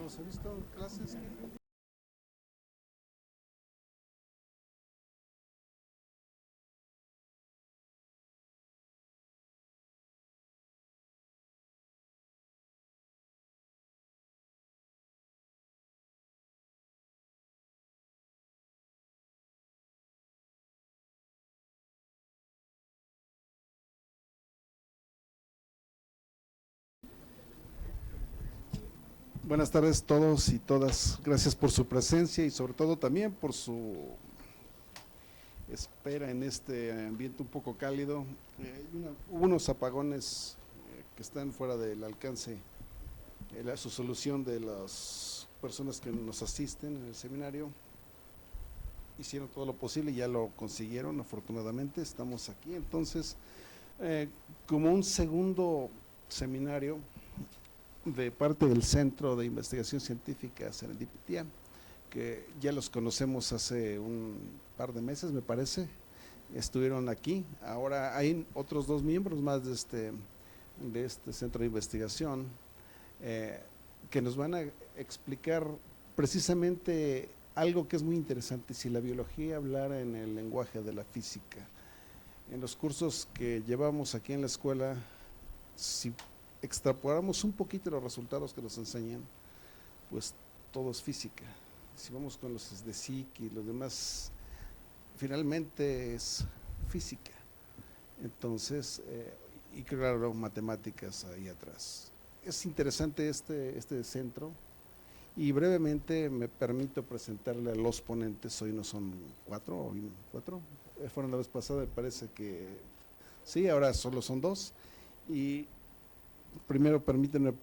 los he visto en clases. Buenas tardes todos y todas. Gracias por su presencia y sobre todo también por su espera en este ambiente un poco cálido. Hubo unos apagones que están fuera del alcance, su solución de las personas que nos asisten en el seminario. Hicieron todo lo posible y ya lo consiguieron, afortunadamente. Estamos aquí, entonces, como un segundo seminario de parte del Centro de Investigación Científica Serendipia, que ya los conocemos hace un par de meses, me parece, estuvieron aquí. Ahora hay otros dos miembros más de este centro de investigación que nos van a explicar precisamente algo que es muy interesante: si la biología hablara en el lenguaje de la física. En los cursos que llevamos aquí en la escuela, si extrapolamos un poquito los resultados que nos enseñan, pues todo es física. Si vamos con los de SIC y los demás, finalmente es física. Entonces, y claro, matemáticas ahí atrás. Es interesante este centro, y brevemente me permito presentarle a los ponentes. Hoy no son cuatro, fueron la vez pasada, me parece que sí, ahora solo son dos. Y primero permítanme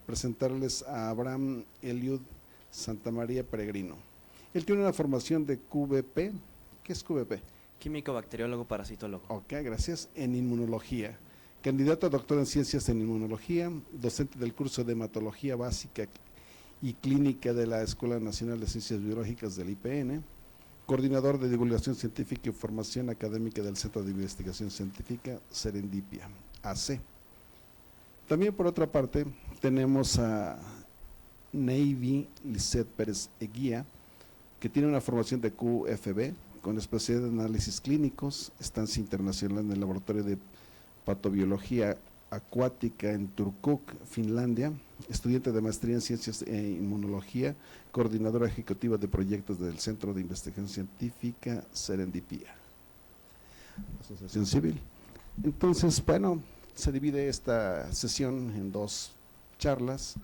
presentarles a Abraham Eliud Santamaría Peregrino. Él tiene una formación de QVP. ¿Qué es QVP? Químico, bacteriólogo, parasitólogo. Ok, gracias. En inmunología. Candidato a doctor en ciencias en inmunología, docente del curso de hematología básica y clínica de la Escuela Nacional de Ciencias Biológicas del IPN, coordinador de divulgación científica y formación académica del Centro de Investigación Científica Serendipia, AC. También, por otra parte, tenemos a Neivi Lisset Pérez Eguía, que tiene una formación de QFB con especialidad de análisis clínicos, estancia internacional en el laboratorio de patobiología acuática en Turku, Finlandia, estudiante de maestría en ciencias e inmunología, coordinadora ejecutiva de proyectos del Centro de Investigación Científica Serendipia, Asociación Civil. Entonces, bueno, se divide esta sesión en dos charlas.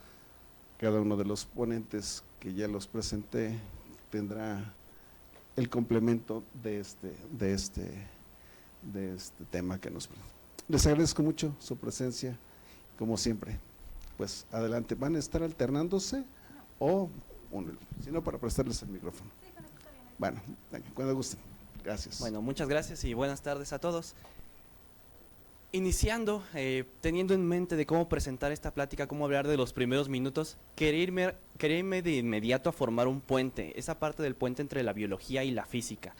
Cada uno de los ponentes que ya los presenté tendrá el complemento de este tema que nos presenta. Les agradezco mucho su presencia, como siempre. Pues adelante, ¿van a estar alternándose o si no, para prestarles el micrófono? Bueno, cuando gusten. Gracias. Bueno, muchas gracias y buenas tardes a todos. Iniciando, teniendo en mente de cómo presentar esta plática, cómo hablar de los primeros minutos, quería irme de inmediato a formar un puente, esa parte del puente entre la biología y la física.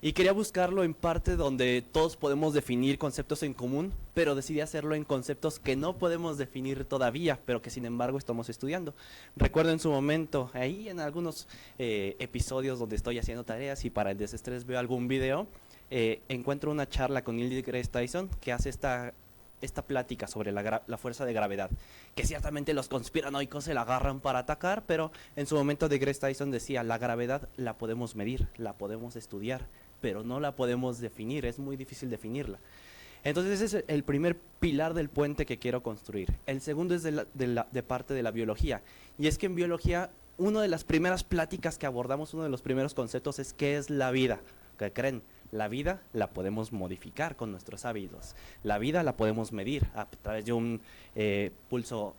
Y quería buscarlo en parte donde todos podemos definir conceptos en común, pero decidí hacerlo en conceptos que no podemos definir todavía, pero que sin embargo estamos estudiando. Recuerdo en su momento, ahí en algunos episodios donde estoy haciendo tareas y para el desestrés veo algún video, encuentro una charla con Neil deGrasse Tyson que hace esta plática sobre la fuerza de gravedad, que ciertamente los conspiranoicos se la agarran para atacar, pero en su momento deGrasse Tyson decía: la gravedad la podemos medir, la podemos estudiar, pero no la podemos definir, es muy difícil definirla. Entonces ese es el primer pilar del puente que quiero construir. El segundo es de parte de la biología, y es que en biología una de las primeras pláticas que abordamos, uno de los primeros conceptos es ¿qué es la vida? ¿Qué creen? La vida la podemos modificar con nuestros hábitos. La vida la podemos medir a través de un pulso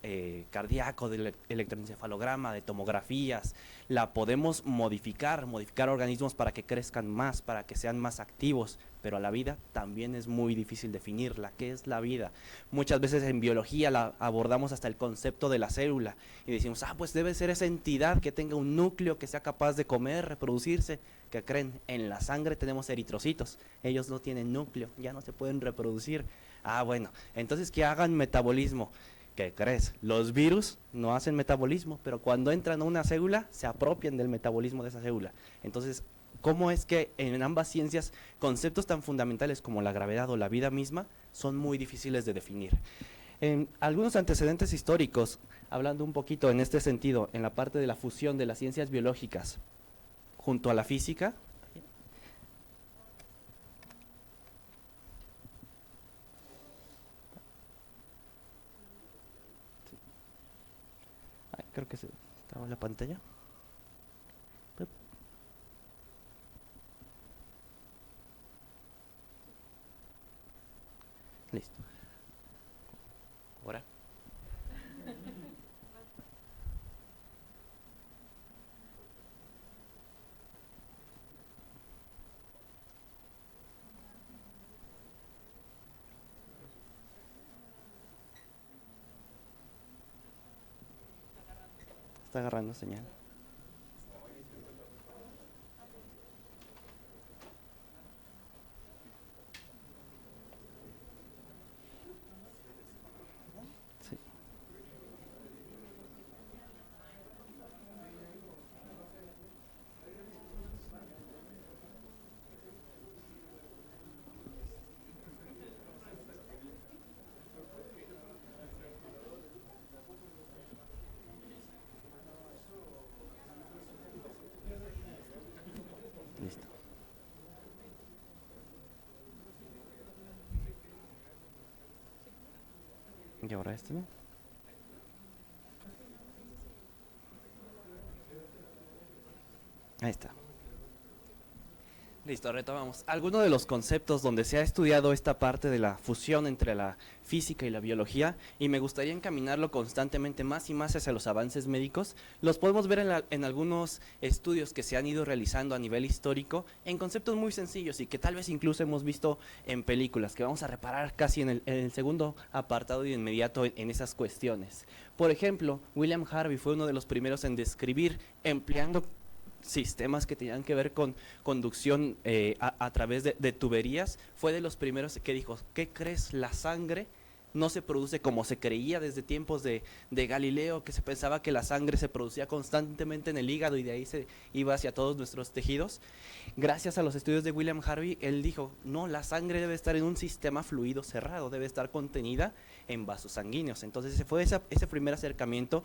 cardíaco, de electroencefalograma, de tomografías. La podemos modificar organismos para que crezcan más, para que sean más activos. Pero la vida también es muy difícil definirla. ¿Qué es la vida? Muchas veces en biología la abordamos hasta el concepto de la célula y decimos: pues debe ser esa entidad que tenga un núcleo, que sea capaz de comer, reproducirse. ¿Qué creen? En la sangre tenemos eritrocitos, ellos no tienen núcleo, ya no se pueden reproducir. Bueno, entonces que hagan metabolismo. ¿qué crees? Los virus no hacen metabolismo, pero cuando entran a una célula se apropian del metabolismo de esa célula. Entonces, ¿cómo es que en ambas ciencias conceptos tan fundamentales como la gravedad o la vida misma son muy difíciles de definir? En algunos antecedentes históricos, hablando un poquito en este sentido, en la parte de la fusión de las ciencias biológicas junto a la física, creo que se estaba en la pantalla. Listo. Ahora. Está agarrando señal. Sí. Listo. Y ahora esto, ¿no? Ahí está. Listo, retomamos. Algunos de los conceptos donde se ha estudiado esta parte de la fusión entre la física y la biología, y me gustaría encaminarlo constantemente más y más hacia los avances médicos, los podemos ver en algunos estudios que se han ido realizando a nivel histórico en conceptos muy sencillos y que tal vez incluso hemos visto en películas, que vamos a reparar casi en el segundo apartado de inmediato en esas cuestiones. Por ejemplo, William Harvey fue uno de los primeros en describir, empleando sistemas que tenían que ver con conducción a través de tuberías, fue de los primeros que dijo, ¿qué crees? La sangre no se produce como se creía desde tiempos de Galileo, que se pensaba que la sangre se producía constantemente en el hígado y de ahí se iba hacia todos nuestros tejidos. Gracias a los estudios de William Harvey, él dijo, no, la sangre debe estar en un sistema fluido cerrado, debe estar contenida en vasos sanguíneos. Entonces ese fue ese primer acercamiento,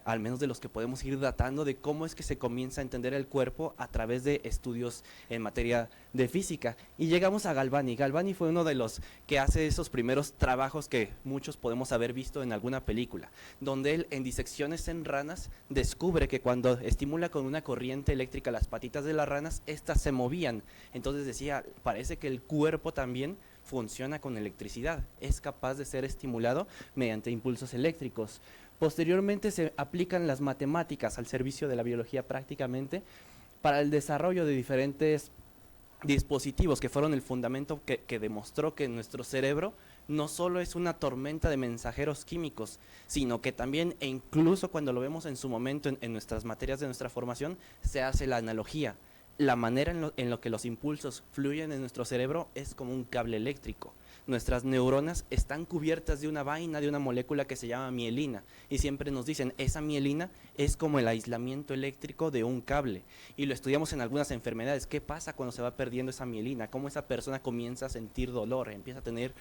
al menos de los que podemos ir datando, de cómo es que se comienza a entender el cuerpo a través de estudios en materia de física. Y llegamos a Galvani. Galvani fue uno de los que hace esos primeros trabajos que muchos podemos haber visto en alguna película, donde él en disecciones en ranas descubre que cuando estimula con una corriente eléctrica las patitas de las ranas, estas se movían. Entonces decía, parece que el cuerpo también funciona con electricidad, es capaz de ser estimulado mediante impulsos eléctricos. Posteriormente se aplican las matemáticas al servicio de la biología prácticamente para el desarrollo de diferentes dispositivos que fueron el fundamento que demostró que nuestro cerebro no solo es una tormenta de mensajeros químicos, sino que también, e incluso cuando lo vemos en su momento en nuestras materias de nuestra formación, se hace la analogía. La manera en lo que los impulsos fluyen en nuestro cerebro es como un cable eléctrico. Nuestras neuronas están cubiertas de una vaina, de una molécula que se llama mielina, y siempre nos dicen, esa mielina es como el aislamiento eléctrico de un cable, y lo estudiamos en algunas enfermedades. ¿Qué pasa cuando se va perdiendo esa mielina? Cómo esa persona comienza a sentir dolor, empieza a tener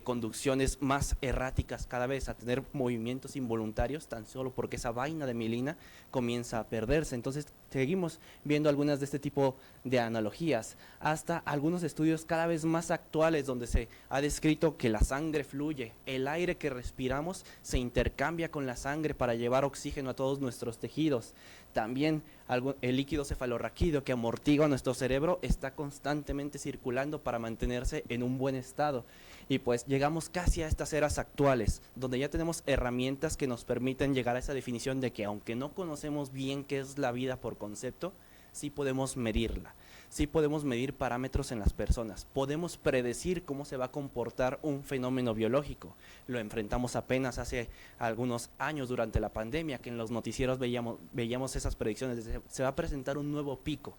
conducciones más erráticas cada vez, a tener movimientos involuntarios, tan solo porque esa vaina de mielina comienza a perderse. Entonces seguimos viendo algunas de este tipo de analogías, hasta algunos estudios cada vez más actuales donde se ha descrito que la sangre fluye, el aire que respiramos se intercambia con la sangre para llevar oxígeno a todos nuestros tejidos. También el líquido cefalorraquídeo que amortigua nuestro cerebro está constantemente circulando para mantenerse en un buen estado. Y pues llegamos casi a estas eras actuales, donde ya tenemos herramientas que nos permiten llegar a esa definición de que aunque no conocemos bien qué es la vida por concepto, sí podemos medirla, sí podemos medir parámetros en las personas, podemos predecir cómo se va a comportar un fenómeno biológico. Lo enfrentamos apenas hace algunos años durante la pandemia, que en los noticieros veíamos esas predicciones, se va a presentar un nuevo pico.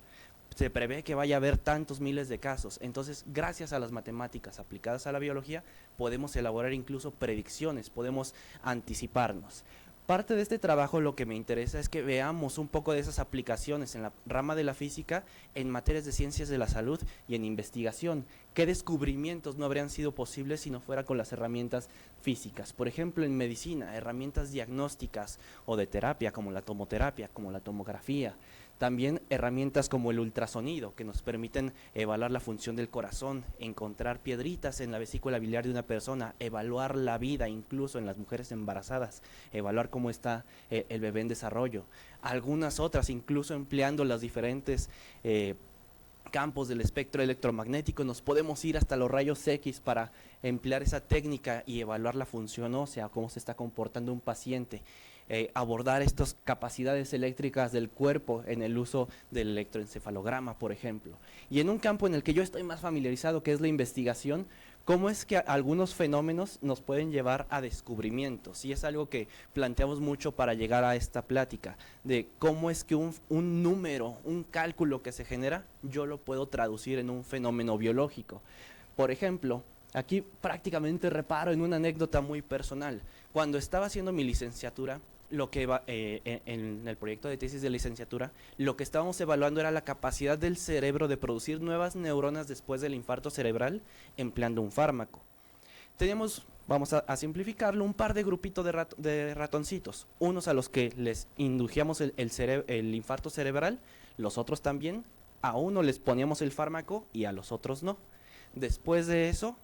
se prevé que vaya a haber tantos miles de casos. Entonces, gracias a las matemáticas aplicadas a la biología, podemos elaborar incluso predicciones, podemos anticiparnos. Parte de este trabajo lo que me interesa es que veamos un poco de esas aplicaciones en la rama de la física, en materias de ciencias de la salud y en investigación. ¿Qué descubrimientos no habrían sido posibles si no fuera con las herramientas físicas? Por ejemplo, en medicina, herramientas diagnósticas o de terapia, como la tomoterapia, como la tomografía. También herramientas como el ultrasonido, que nos permiten evaluar la función del corazón, encontrar piedritas en la vesícula biliar de una persona, evaluar la vida, incluso en las mujeres embarazadas, evaluar cómo está el bebé en desarrollo. Algunas otras, incluso empleando las diferentes campos del espectro electromagnético, nos podemos ir hasta los rayos X para emplear esa técnica y evaluar la función ósea, cómo se está comportando un paciente. Abordar estas capacidades eléctricas del cuerpo en el uso del electroencefalograma, por ejemplo. Y en un campo en el que yo estoy más familiarizado, que es la investigación, cómo es que algunos fenómenos nos pueden llevar a descubrimientos. Y es algo que planteamos mucho para llegar a esta plática, de cómo es que un número, un cálculo que se genera, yo lo puedo traducir en un fenómeno biológico. Por ejemplo, aquí prácticamente reparo en una anécdota muy personal. Cuando estaba haciendo mi licenciatura, en el proyecto de tesis de licenciatura, lo que estábamos evaluando era la capacidad del cerebro de producir nuevas neuronas después del infarto cerebral empleando un fármaco. Teníamos, vamos a simplificarlo, un par de grupitos de ratoncitos, unos a los que les indujíamos el infarto cerebral, los otros también, a uno les poníamos el fármaco y a los otros no. Después de eso,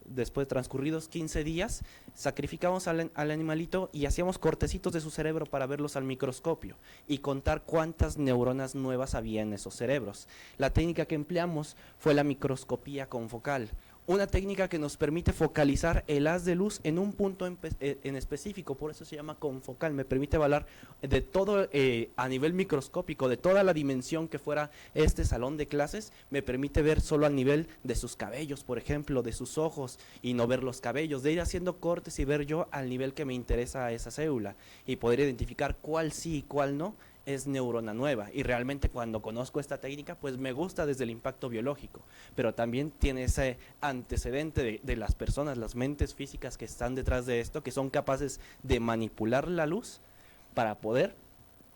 después de transcurridos 15 días, sacrificamos al animalito y hacíamos cortecitos de su cerebro para verlos al microscopio y contar cuántas neuronas nuevas había en esos cerebros. La técnica que empleamos fue la microscopía confocal, una técnica que nos permite focalizar el haz de luz en un punto en específico, por eso se llama confocal, me permite evaluar de todo a nivel microscópico, de toda la dimensión que fuera este salón de clases, me permite ver solo a nivel de sus cabellos, por ejemplo, de sus ojos, y no ver los cabellos, de ir haciendo cortes y ver yo al nivel que me interesa a esa célula, y poder identificar cuál sí y cuál no es neurona nueva. Y realmente cuando conozco esta técnica, pues me gusta desde el impacto biológico, pero también tiene ese antecedente de las personas, las mentes físicas que están detrás de esto, que son capaces de manipular la luz para poder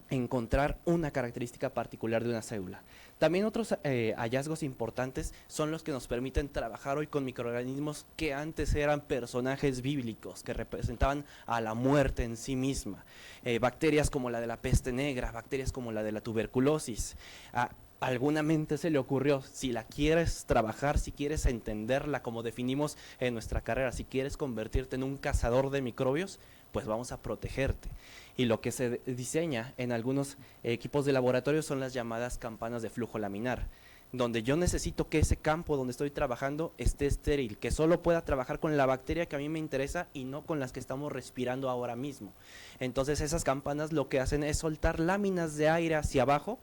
encontrar una característica particular de una célula. También otros hallazgos importantes son los que nos permiten trabajar hoy con microorganismos que antes eran personajes bíblicos, que representaban a la muerte en sí misma. Bacterias como la de la peste negra, bacterias como la de la tuberculosis. Alguna mente se le ocurrió, si la quieres trabajar, si quieres entenderla como definimos en nuestra carrera, si quieres convertirte en un cazador de microbios, pues vamos a protegerte. Y lo que se diseña en algunos equipos de laboratorio son las llamadas campanas de flujo laminar, donde yo necesito que ese campo donde estoy trabajando esté estéril, que solo pueda trabajar con la bacteria que a mí me interesa y no con las que estamos respirando ahora mismo. Entonces esas campanas lo que hacen es soltar láminas de aire hacia abajo,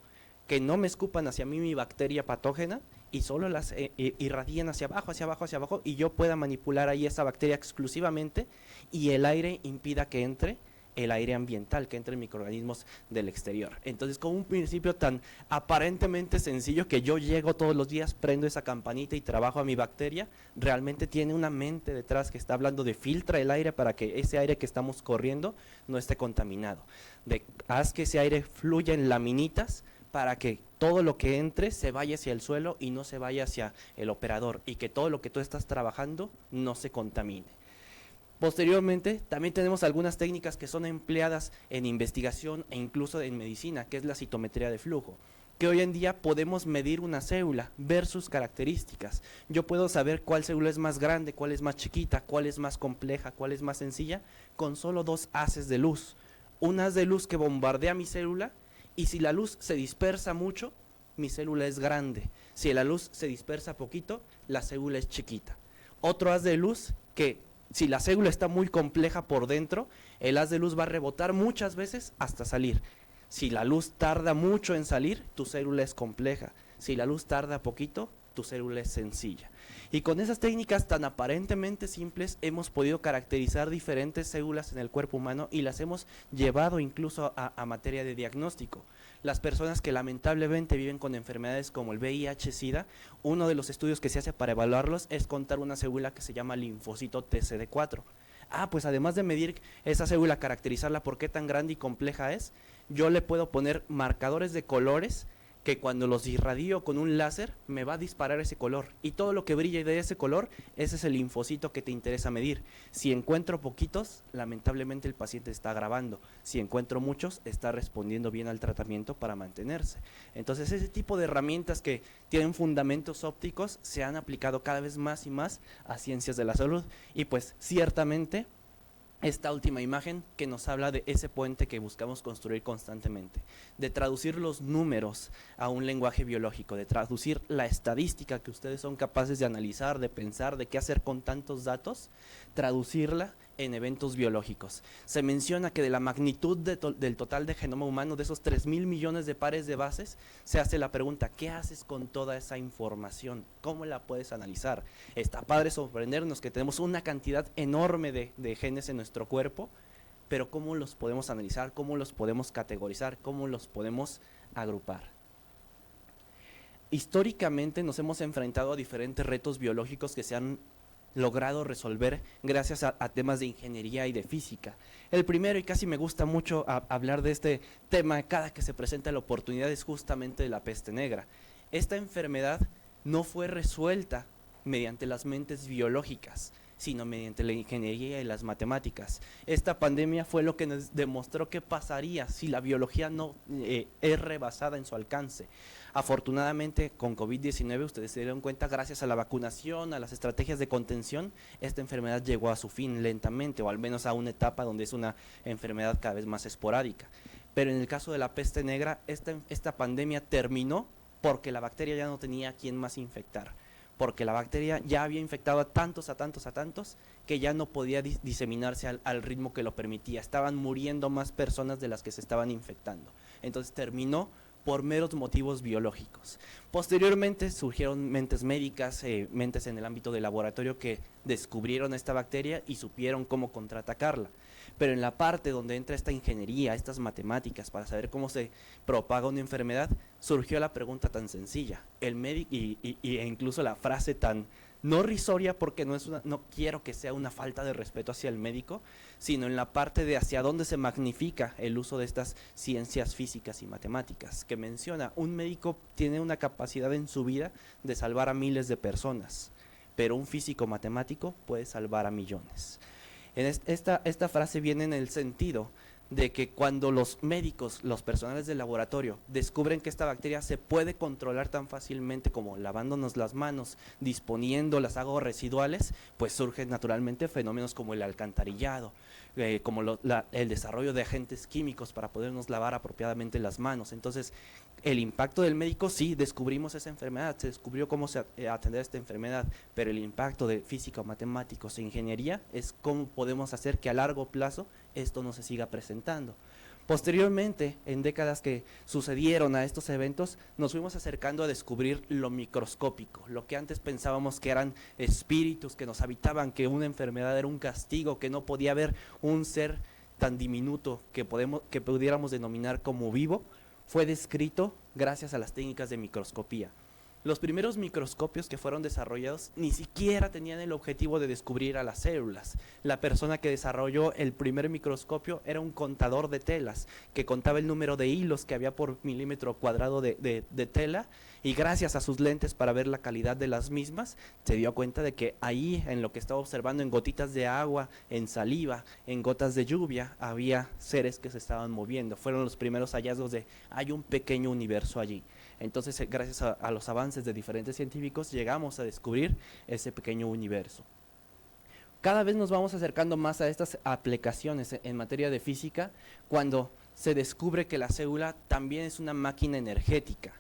que no me escupan hacia mí mi bacteria patógena y solo las irradien hacia abajo, hacia abajo, hacia abajo, y yo pueda manipular ahí esa bacteria exclusivamente y el aire impida que entre el aire ambiental, que entren microorganismos del exterior. Entonces, con un principio tan aparentemente sencillo que yo llego todos los días, prendo esa campanita y trabajo a mi bacteria, realmente tiene una mente detrás que está hablando de filtra el aire para que ese aire que estamos corriendo no esté contaminado. Haz que ese aire fluya en laminitas para que todo lo que entre se vaya hacia el suelo y no se vaya hacia el operador, y que todo lo que tú estás trabajando no se contamine. Posteriormente, también tenemos algunas técnicas que son empleadas en investigación e incluso en medicina, que es la citometría de flujo, que hoy en día podemos medir una célula, ver sus características. Yo puedo saber cuál célula es más grande, cuál es más chiquita, cuál es más compleja, cuál es más sencilla, con solo 2 haces de luz. Un haz de luz que bombardea mi célula, y si la luz se dispersa mucho, mi célula es grande. Si la luz se dispersa poquito, la célula es chiquita. Otro haz de luz que, si la célula está muy compleja por dentro, el haz de luz va a rebotar muchas veces hasta salir. Si la luz tarda mucho en salir, tu célula es compleja. Si la luz tarda poquito, tu célula es sencilla. Y con esas técnicas tan aparentemente simples hemos podido caracterizar diferentes células en el cuerpo humano y las hemos llevado incluso a materia de diagnóstico. Las personas que lamentablemente viven con enfermedades como el VIH-Sida, uno de los estudios que se hace para evaluarlos es contar una célula que se llama linfocito TCD4. Pues además de medir esa célula, caracterizarla por qué tan grande y compleja es, yo le puedo poner marcadores de colores que cuando los irradio con un láser me va a disparar ese color, y todo lo que brilla de ese color, ese es el linfocito que te interesa medir. Si encuentro poquitos, lamentablemente el paciente está agravando. Si encuentro muchos, está respondiendo bien al tratamiento para mantenerse. Entonces ese tipo de herramientas que tienen fundamentos ópticos se han aplicado cada vez más y más a ciencias de la salud, y pues ciertamente esta última imagen que nos habla de ese puente que buscamos construir constantemente, de traducir los números a un lenguaje biológico, de traducir la estadística que ustedes son capaces de analizar, de pensar, de qué hacer con tantos datos, traducirla en eventos biológicos. Se menciona que de la magnitud del total de genoma humano, de esos 3.000 millones de pares de bases, se hace la pregunta, ¿qué haces con toda esa información? ¿Cómo la puedes analizar? Está padre sorprendernos que tenemos una cantidad enorme de genes en nuestro cuerpo, pero ¿cómo los podemos analizar? ¿Cómo los podemos categorizar? ¿Cómo los podemos agrupar? Históricamente nos hemos enfrentado a diferentes retos biológicos que se han logrado resolver gracias a temas de ingeniería y de física. El primero, y casi me gusta mucho hablar de este tema cada que se presenta la oportunidad, es justamente de la peste negra. Esta enfermedad no fue resuelta mediante las mentes biológicas, sino mediante la ingeniería y las matemáticas. Esta pandemia fue lo que nos demostró qué pasaría si la biología no es rebasada en su alcance. Afortunadamente, con COVID-19, ustedes se dieron cuenta, gracias a la vacunación, a las estrategias de contención, esta enfermedad llegó a su fin lentamente, o al menos a una etapa donde es una enfermedad cada vez más esporádica. Pero en el caso de la peste negra, esta pandemia terminó porque la bacteria ya no tenía a quién más infectar, porque la bacteria ya había infectado a tantos, que ya no podía diseminarse al ritmo que lo permitía. Estaban muriendo más personas de las que se estaban infectando. Entonces terminó por meros motivos biológicos. Posteriormente surgieron mentes médicas, mentes en el ámbito del laboratorio que descubrieron esta bacteria y supieron cómo contraatacarla. Pero en la parte donde entra esta ingeniería, estas matemáticas, para saber cómo se propaga una enfermedad, surgió la pregunta tan sencilla, el médico e incluso la frase tan no risoria, porque no quiero que sea una falta de respeto hacia el médico, sino en la parte de hacia dónde se magnifica el uso de estas ciencias físicas y matemáticas, que menciona, un médico tiene una capacidad en su vida de salvar a miles de personas, pero un físico matemático puede salvar a millones. Esta frase viene en el sentido de que cuando los médicos, los personales del laboratorio, descubren que esta bacteria se puede controlar tan fácilmente como lavándonos las manos, disponiendo las aguas residuales, pues surgen naturalmente fenómenos como el alcantarillado, como el desarrollo de agentes químicos para podernos lavar apropiadamente las manos. Entonces, el impacto del médico, sí, descubrimos esa enfermedad, se descubrió cómo atender esta enfermedad, pero el impacto de física, matemáticos e ingeniería es cómo podemos hacer que a largo plazo esto no se siga presentando. Posteriormente, en décadas que sucedieron a estos eventos, nos fuimos acercando a descubrir lo microscópico, lo que antes pensábamos que eran espíritus que nos habitaban, que una enfermedad era un castigo, que no podía haber un ser tan diminuto que pudiéramos denominar como vivo, fue descrito gracias a las técnicas de microscopía. Los primeros microscopios que fueron desarrollados ni siquiera tenían el objetivo de descubrir a las células. La persona que desarrolló el primer microscopio era un contador de telas, que contaba el número de hilos que había por milímetro cuadrado de tela, y gracias a sus lentes para ver la calidad de las mismas, se dio cuenta de que ahí, en lo que estaba observando, en gotitas de agua, en saliva, en gotas de lluvia, había seres que se estaban moviendo. Fueron los primeros hallazgos de hay un pequeño universo allí. Entonces, gracias a los avances de diferentes científicos, llegamos a descubrir ese pequeño universo. Cada vez nos vamos acercando más a estas aplicaciones en materia de física, cuando se descubre que la célula también es una máquina energética.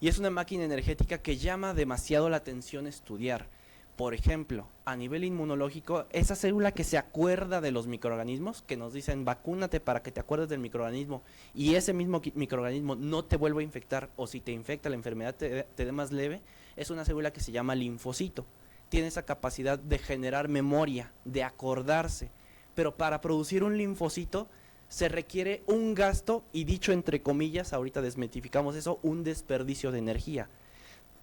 Y es una máquina energética que llama demasiado la atención estudiar. Por ejemplo, a nivel inmunológico, esa célula que se acuerda de los microorganismos, que nos dicen vacúnate para que te acuerdes del microorganismo, y ese mismo microorganismo no te vuelva a infectar, o si te infecta la enfermedad te dé más leve, es una célula que se llama linfocito. Tiene esa capacidad de generar memoria, de acordarse, pero para producir un linfocito se requiere un gasto, y dicho entre comillas, ahorita desmitificamos eso, un desperdicio de energía.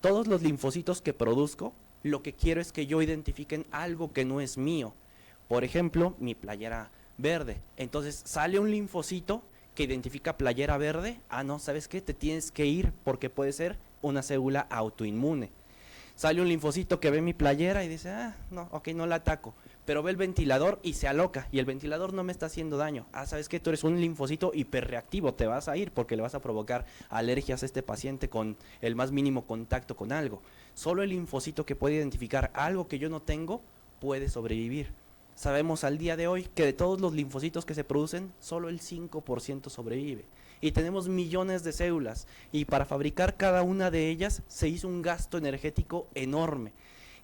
Todos los linfocitos que produzco, lo que quiero es que yo identifiquen algo que no es mío. Por ejemplo, mi playera verde. Entonces sale un linfocito que identifica playera verde. Ah, no, ¿sabes qué? Te tienes que ir porque puede ser una célula autoinmune. Sale un linfocito que ve mi playera y dice, ah, no, ok, no la ataco. Pero ve el ventilador y se aloca, y el ventilador no me está haciendo daño. Ah, ¿sabes qué? Tú eres un linfocito hiperreactivo, te vas a ir porque le vas a provocar alergias a este paciente con el más mínimo contacto con algo. Solo el linfocito que puede identificar algo que yo no tengo puede sobrevivir. Sabemos al día de hoy que de todos los linfocitos que se producen, solo el 5% sobrevive. Y tenemos millones de células, y para fabricar cada una de ellas se hizo un gasto energético enorme.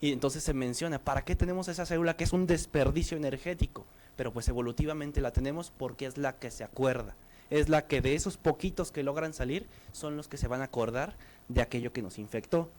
Y entonces se menciona, ¿para qué tenemos esa célula que es un desperdicio energético? Pero pues evolutivamente la tenemos porque es la que se acuerda. Es la que de esos poquitos que logran salir son los que se van a acordar de aquello que nos infectó.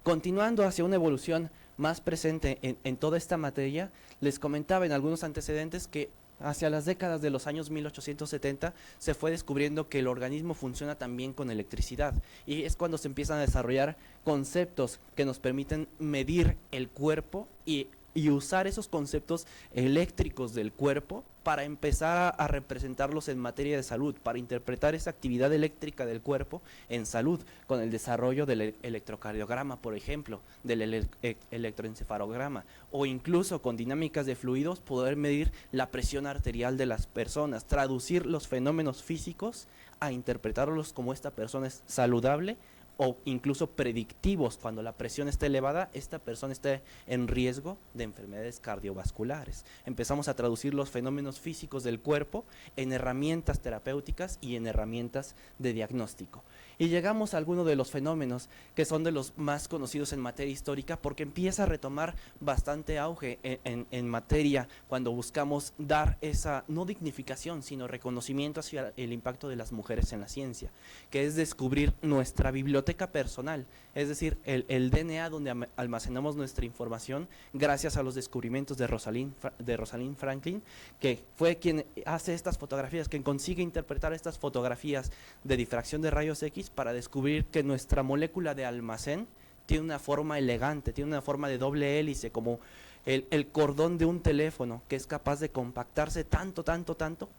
Continuando hacia una evolución más presente en toda esta materia, les comentaba en algunos antecedentes que hacia las décadas de los años 1870 se fue descubriendo que el organismo funciona también con electricidad, y es cuando se empiezan a desarrollar conceptos que nos permiten medir el cuerpo y usar esos conceptos eléctricos del cuerpo para empezar a representarlos en materia de salud, para interpretar esa actividad eléctrica del cuerpo en salud, con el desarrollo del electrocardiograma, por ejemplo, del electroencefalograma, o incluso con dinámicas de fluidos poder medir la presión arterial de las personas, traducir los fenómenos físicos a interpretarlos como esta persona es saludable, o incluso predictivos. Cuando la presión está elevada, esta persona está en riesgo de enfermedades cardiovasculares. Empezamos a traducir los fenómenos físicos del cuerpo en herramientas terapéuticas y en herramientas de diagnóstico. Y llegamos a algunos de los fenómenos que son de los más conocidos en materia histórica, porque empieza a retomar bastante auge en materia cuando buscamos dar esa, no dignificación, sino reconocimiento hacia el impacto de las mujeres en la ciencia, que es descubrir nuestra biblioteca personal, es decir, el DNA donde almacenamos nuestra información, gracias a los descubrimientos de Rosalind Franklin, que fue quien hace estas fotografías, quien consigue interpretar estas fotografías de difracción de rayos X para descubrir que nuestra molécula de almacén tiene una forma elegante, tiene una forma de doble hélice, como el cordón de un teléfono, que es capaz de compactarse tanto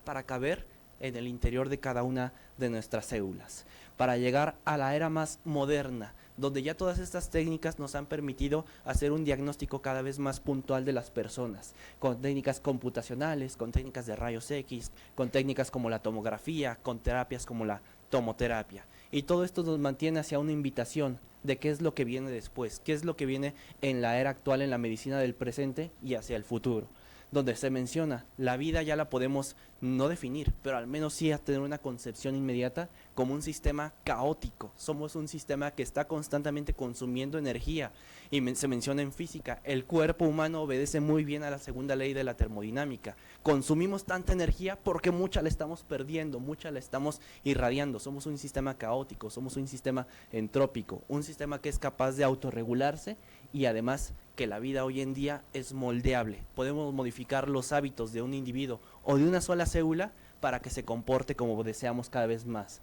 para caber en el interior de cada una de nuestras células, para llegar a la era más moderna, donde ya todas estas técnicas nos han permitido hacer un diagnóstico cada vez más puntual de las personas, con técnicas computacionales, con técnicas de rayos X, con técnicas como la tomografía, con terapias como la tomoterapia. Y todo esto nos mantiene hacia una invitación de qué es lo que viene después, qué es lo que viene en la era actual, en la medicina del presente y hacia el futuro, donde se menciona, la vida ya la podemos no definir, pero al menos sí a tener una concepción inmediata como un sistema caótico. Somos un sistema que está constantemente consumiendo energía, y se menciona en física, el cuerpo humano obedece muy bien a la segunda ley de la termodinámica. Consumimos tanta energía porque mucha la estamos perdiendo, mucha la estamos irradiando. Somos un sistema caótico, somos un sistema entrópico, un sistema que es capaz de autorregularse, y además que la vida hoy en día es moldeable. Podemos modificar los hábitos de un individuo o de una sola célula para que se comporte como deseamos cada vez más.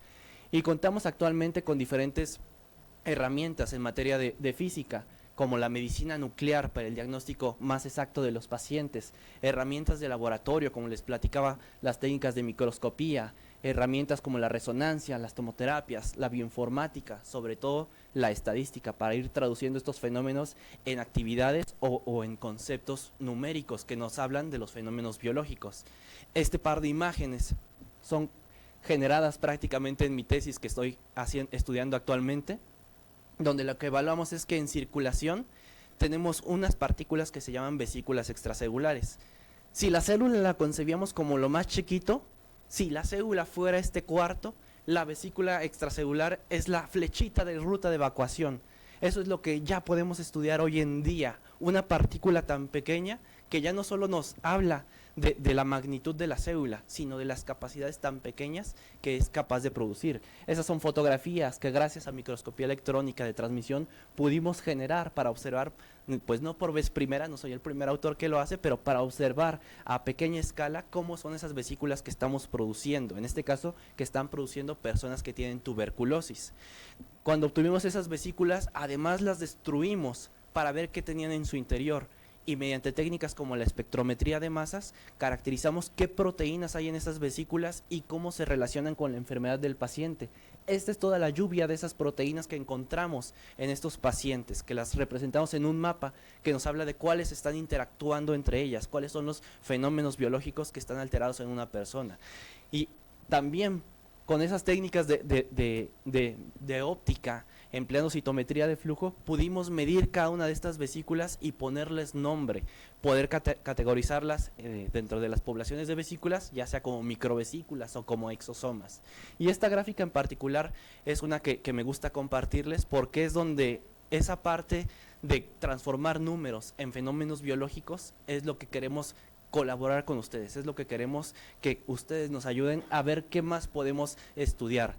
Y contamos actualmente con diferentes herramientas en materia de física, como la medicina nuclear para el diagnóstico más exacto de los pacientes, herramientas de laboratorio, como les platicaba, las técnicas de microscopía, herramientas como la resonancia, las tomoterapias, la bioinformática, sobre todo la estadística, para ir traduciendo estos fenómenos en actividades o en conceptos numéricos que nos hablan de los fenómenos biológicos. Este par de imágenes son generadas prácticamente en mi tesis que estoy estudiando actualmente, donde lo que evaluamos es que en circulación tenemos unas partículas que se llaman vesículas extracelulares. Si la célula la concebíamos como lo más chiquito, si la célula fuera este cuarto, la vesícula extracelular es la flechita de ruta de evacuación. Eso es lo que ya podemos estudiar hoy en día, una partícula tan pequeña que ya no solo nos habla de la magnitud de la célula, sino de las capacidades tan pequeñas que es capaz de producir. Esas son fotografías que gracias a microscopía electrónica de transmisión pudimos generar para observar, pues no por vez primera, no soy el primer autor que lo hace, pero para observar a pequeña escala cómo son esas vesículas que estamos produciendo, en este caso que están produciendo personas que tienen tuberculosis. Cuando obtuvimos esas vesículas, además las destruimos para ver qué tenían en su interior, y mediante técnicas como la espectrometría de masas caracterizamos qué proteínas hay en esas vesículas y cómo se relacionan con la enfermedad del paciente. Esta es toda la lluvia de esas proteínas que encontramos en estos pacientes, que las representamos en un mapa que nos habla de cuáles están interactuando entre ellas, cuáles son los fenómenos biológicos que están alterados en una persona. Y también con esas técnicas de óptica, empleando citometría de flujo, pudimos medir cada una de estas vesículas y ponerles nombre, poder categorizarlas dentro de las poblaciones de vesículas, ya sea como microvesículas o como exosomas. Y esta gráfica en particular es una que me gusta compartirles porque es donde esa parte de transformar números en fenómenos biológicos es lo que queremos colaborar con ustedes, es lo que queremos que ustedes nos ayuden a ver qué más podemos estudiar.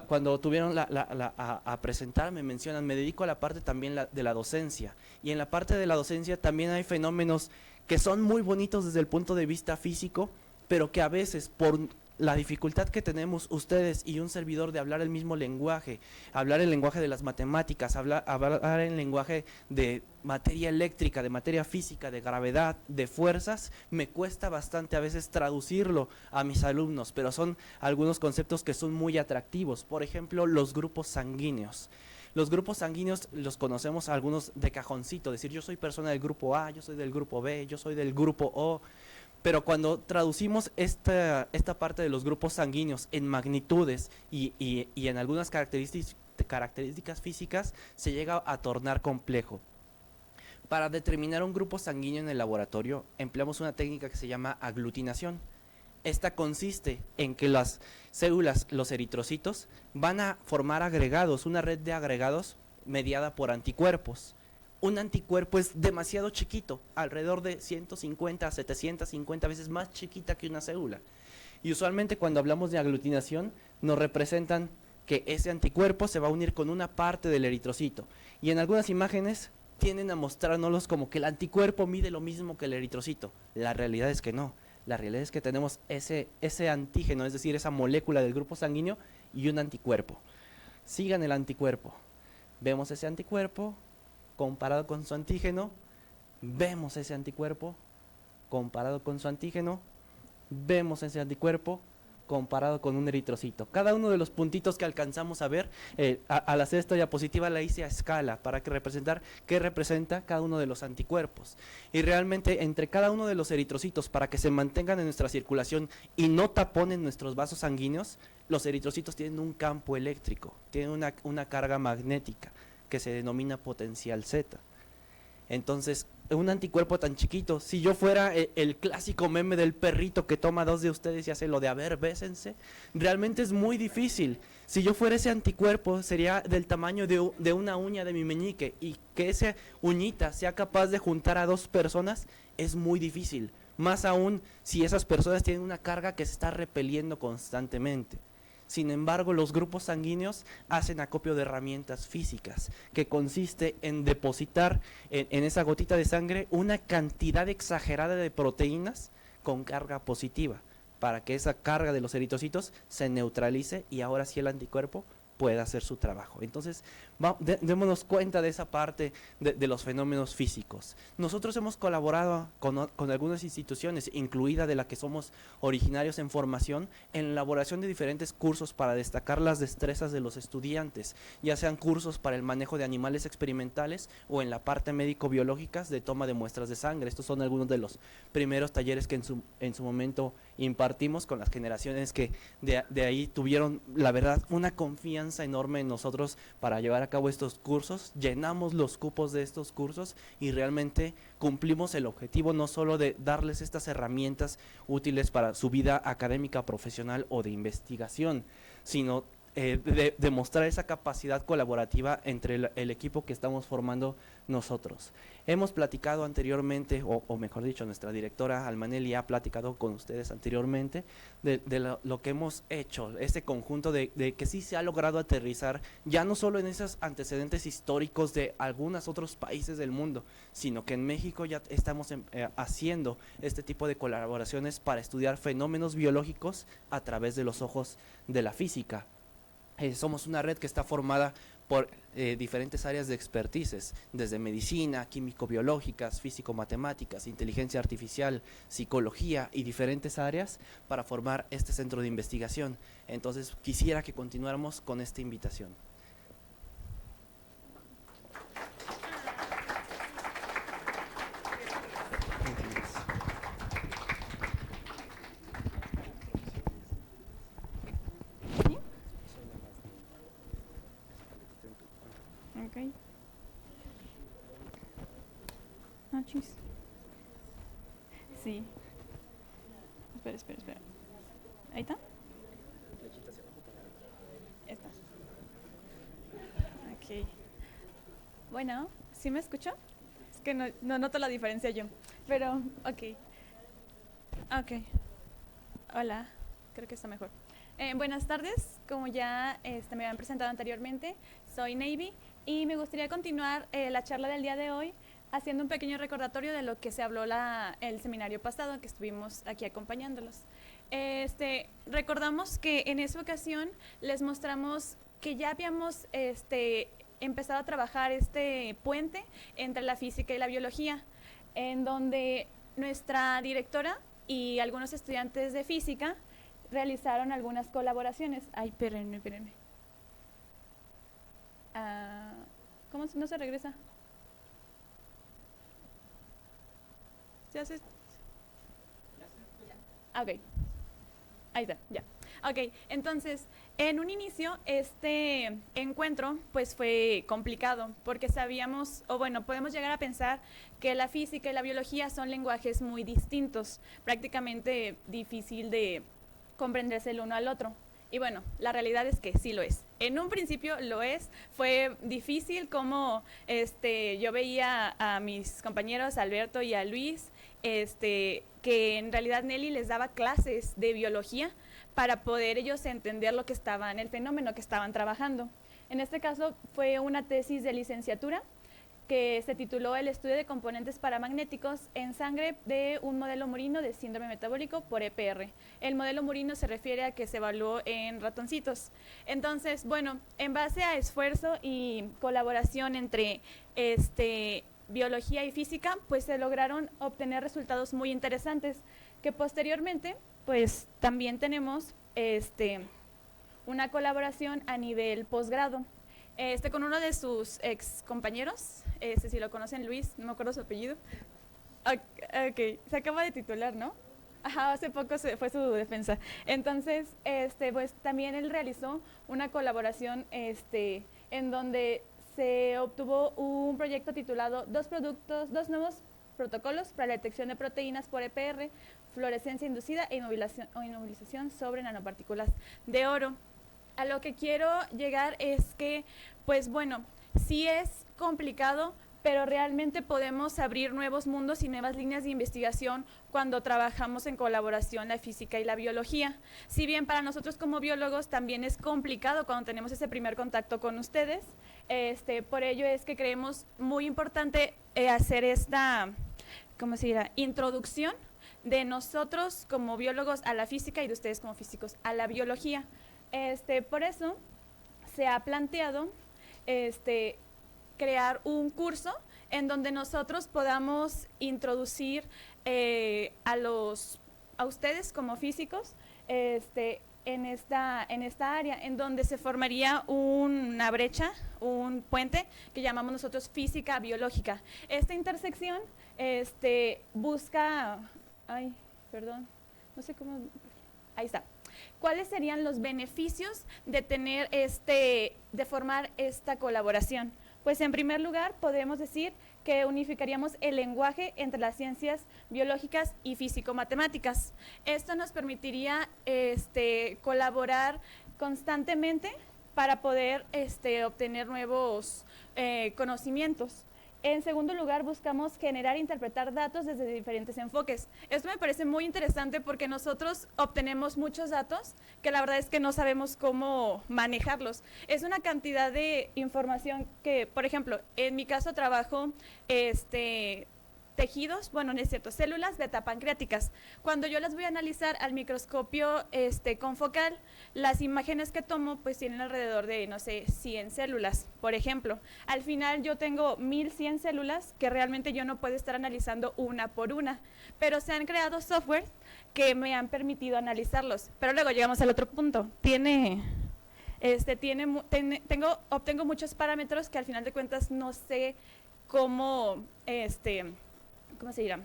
Cuando tuvieron a presentar, me mencionan, me dedico a la parte también de la docencia, y en la parte de la docencia también hay fenómenos que son muy bonitos desde el punto de vista físico, pero que a veces por la dificultad que tenemos ustedes y un servidor de hablar el mismo lenguaje, hablar el lenguaje de las matemáticas, hablar el lenguaje de materia eléctrica, de materia física, de gravedad, de fuerzas, me cuesta bastante a veces traducirlo a mis alumnos, pero son algunos conceptos que son muy atractivos. Por ejemplo, los grupos sanguíneos. Los grupos sanguíneos los conocemos algunos de cajoncito, decir yo soy persona del grupo A, yo soy del grupo B, yo soy del grupo O. Pero cuando traducimos esta parte de los grupos sanguíneos en magnitudes y en algunas características físicas, se llega a tornar complejo. Para determinar un grupo sanguíneo en el laboratorio, empleamos una técnica que se llama aglutinación. Esta consiste en que las células, los eritrocitos, van a formar agregados, una red de agregados mediada por anticuerpos. Un anticuerpo es demasiado chiquito, alrededor de 150 a 750 veces más chiquita que una célula. Y usualmente cuando hablamos de aglutinación nos representan que ese anticuerpo se va a unir con una parte del eritrocito. Y en algunas imágenes tienden a mostrárnoslos como que el anticuerpo mide lo mismo que el eritrocito. La realidad es que no. La realidad es que tenemos ese antígeno, es decir, esa molécula del grupo sanguíneo y un anticuerpo. Sigan el anticuerpo. Vemos ese anticuerpo comparado con su antígeno, vemos ese anticuerpo comparado con su antígeno, vemos ese anticuerpo comparado con un eritrocito. Cada uno de los puntitos que alcanzamos a ver, al hacer esta diapositiva la hice a escala para representar qué representa cada uno de los anticuerpos. Y realmente entre cada uno de los eritrocitos, para que se mantengan en nuestra circulación y no taponen nuestros vasos sanguíneos, los eritrocitos tienen un campo eléctrico, tienen una carga magnética que se denomina potencial Z. Entonces, un anticuerpo tan chiquito, si yo fuera el clásico meme del perrito que toma dos de ustedes y hace lo de a ver, bésense, realmente es muy difícil. Si yo fuera ese anticuerpo, sería del tamaño de una uña de mi meñique, y que esa uñita sea capaz de juntar a dos personas es muy difícil. Más aún si esas personas tienen una carga que se está repeliendo constantemente. Sin embargo, los grupos sanguíneos hacen acopio de herramientas físicas, que consiste en depositar en esa gotita de sangre una cantidad exagerada de proteínas con carga positiva, para que esa carga de los eritrocitos se neutralice y ahora sí el anticuerpo pueda hacer su trabajo. Entonces, démonos cuenta de esa parte de los fenómenos físicos. Nosotros hemos colaborado con algunas instituciones, incluida de la que somos originarios en formación, en la elaboración de diferentes cursos para destacar las destrezas de los estudiantes, ya sean cursos para el manejo de animales experimentales o en la parte médico-biológicas de toma de muestras de sangre. Estos son algunos de los primeros talleres que en su momento impartimos con las generaciones que de ahí tuvieron, la verdad, una confianza enorme en nosotros para llevar a cabo estos cursos. Llenamos los cupos de estos cursos y realmente cumplimos el objetivo no solo de darles estas herramientas útiles para su vida académica, profesional o de investigación, sino demostrar esa capacidad colaborativa entre el equipo que estamos formando nosotros. Hemos platicado anteriormente, o mejor dicho, nuestra directora Almanelli ha platicado con ustedes anteriormente de lo que hemos hecho, este conjunto de que sí se ha logrado aterrizar, ya no solo en esos antecedentes históricos de algunos otros países del mundo, sino que en México ya estamos haciendo este tipo de colaboraciones para estudiar fenómenos biológicos a través de los ojos de la física. Somos una red que está formada por diferentes áreas de expertices, desde medicina, químico-biológicas, físico-matemáticas, inteligencia artificial, psicología y diferentes áreas para formar este centro de investigación. Entonces, quisiera que continuáramos con esta invitación. Ok. Ah, chis. Sí. Espera. ¿Ahí está? Esta. Ok. Bueno, ¿sí me escucho? Es que no noto la diferencia yo. Pero, ok. Ok. Hola. Creo que está mejor. Buenas tardes. Como ya me habían presentado anteriormente, soy Navy y me gustaría continuar la charla del día de hoy haciendo un pequeño recordatorio de lo que se habló el seminario pasado que estuvimos aquí acompañándolos. Recordamos que en esa ocasión les mostramos que ya habíamos empezado a trabajar este puente entre la física y la biología, en donde nuestra directora y algunos estudiantes de física realizaron algunas colaboraciones. Ay, espérenme. ¿Cómo no se regresa? ¿Se hace? Ok. Ahí está, ya. Ok, entonces, en un inicio, este encuentro pues fue complicado porque sabíamos, o bueno, podemos llegar a pensar que la física y la biología son lenguajes muy distintos, prácticamente difícil de comprenderse el uno al otro. Y bueno, la realidad es que sí lo es. En un principio lo es, fue difícil como yo veía a mis compañeros, a Alberto y a Luis, que en realidad Nelly les daba clases de biología para poder ellos entender lo que estaban, el fenómeno que estaban trabajando. En este caso fue una tesis de licenciatura que se tituló El estudio de componentes paramagnéticos en sangre de un modelo murino de síndrome metabólico por EPR. El modelo murino se refiere a que se evaluó en ratoncitos. Entonces, bueno, en base a esfuerzo y colaboración entre biología y física, pues se lograron obtener resultados muy interesantes, que posteriormente, pues también tenemos una colaboración a nivel posgrado. Con uno de sus ex compañeros, si lo conocen, Luis, no me acuerdo su apellido. Okay. Se acaba de titular, ¿no? Ajá, hace poco fue su defensa. Entonces, pues también él realizó una colaboración en donde se obtuvo un proyecto titulado dos nuevos protocolos para la detección de proteínas por EPR, fluorescencia inducida e inmovilización sobre nanopartículas de oro. A lo que quiero llegar es que, pues bueno, sí es complicado, pero realmente podemos abrir nuevos mundos y nuevas líneas de investigación cuando trabajamos en colaboración la física y la biología. Si bien para nosotros como biólogos también es complicado cuando tenemos ese primer contacto con ustedes, por ello es que creemos muy importante hacer esta, ¿cómo se dirá?, introducción de nosotros como biólogos a la física y de ustedes como físicos a la biología. Por eso se ha planteado crear un curso en donde nosotros podamos introducir a ustedes como físicos en esta área, en donde se formaría una brecha, un puente que llamamos nosotros física biológica. Esta intersección busca, no sé cómo, ahí está. ¿Cuáles serían los beneficios de tener de formar esta colaboración? Pues en primer lugar podemos decir que unificaríamos el lenguaje entre las ciencias biológicas y físico-matemáticas. Esto nos permitiría colaborar constantemente para poder obtener nuevos conocimientos. En segundo lugar, buscamos generar e interpretar datos desde diferentes enfoques. Esto me parece muy interesante porque nosotros obtenemos muchos datos que la verdad es que no sabemos cómo manejarlos. Es una cantidad de información que, por ejemplo, en mi caso trabajo tejidos, bueno, no es cierto, células betapancreáticas. Cuando yo las voy a analizar al microscopio confocal, las imágenes que tomo pues tienen alrededor de, no sé, 100 células, por ejemplo. Al final yo tengo 1100 células que realmente yo no puedo estar analizando una por una, pero se han creado software que me han permitido analizarlos. Pero luego llegamos al otro punto. Obtengo muchos parámetros que al final de cuentas no sé cómo, ¿cómo se dirá?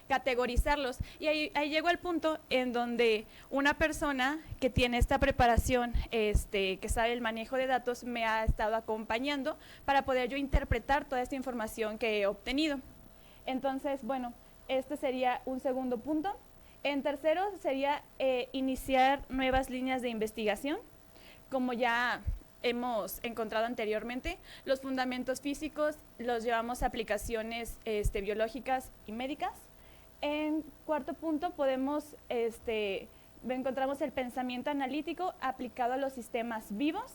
Categorizarlos. Y ahí llego al punto en donde una persona que tiene esta preparación, que sabe el manejo de datos, me ha estado acompañando para poder yo interpretar toda esta información que he obtenido. Entonces, bueno, este sería un segundo punto. En tercero sería iniciar nuevas líneas de investigación, como ya hemos encontrado anteriormente. Los fundamentos físicos los llevamos a aplicaciones biológicas y médicas. En cuarto punto encontramos el pensamiento analítico aplicado a los sistemas vivos,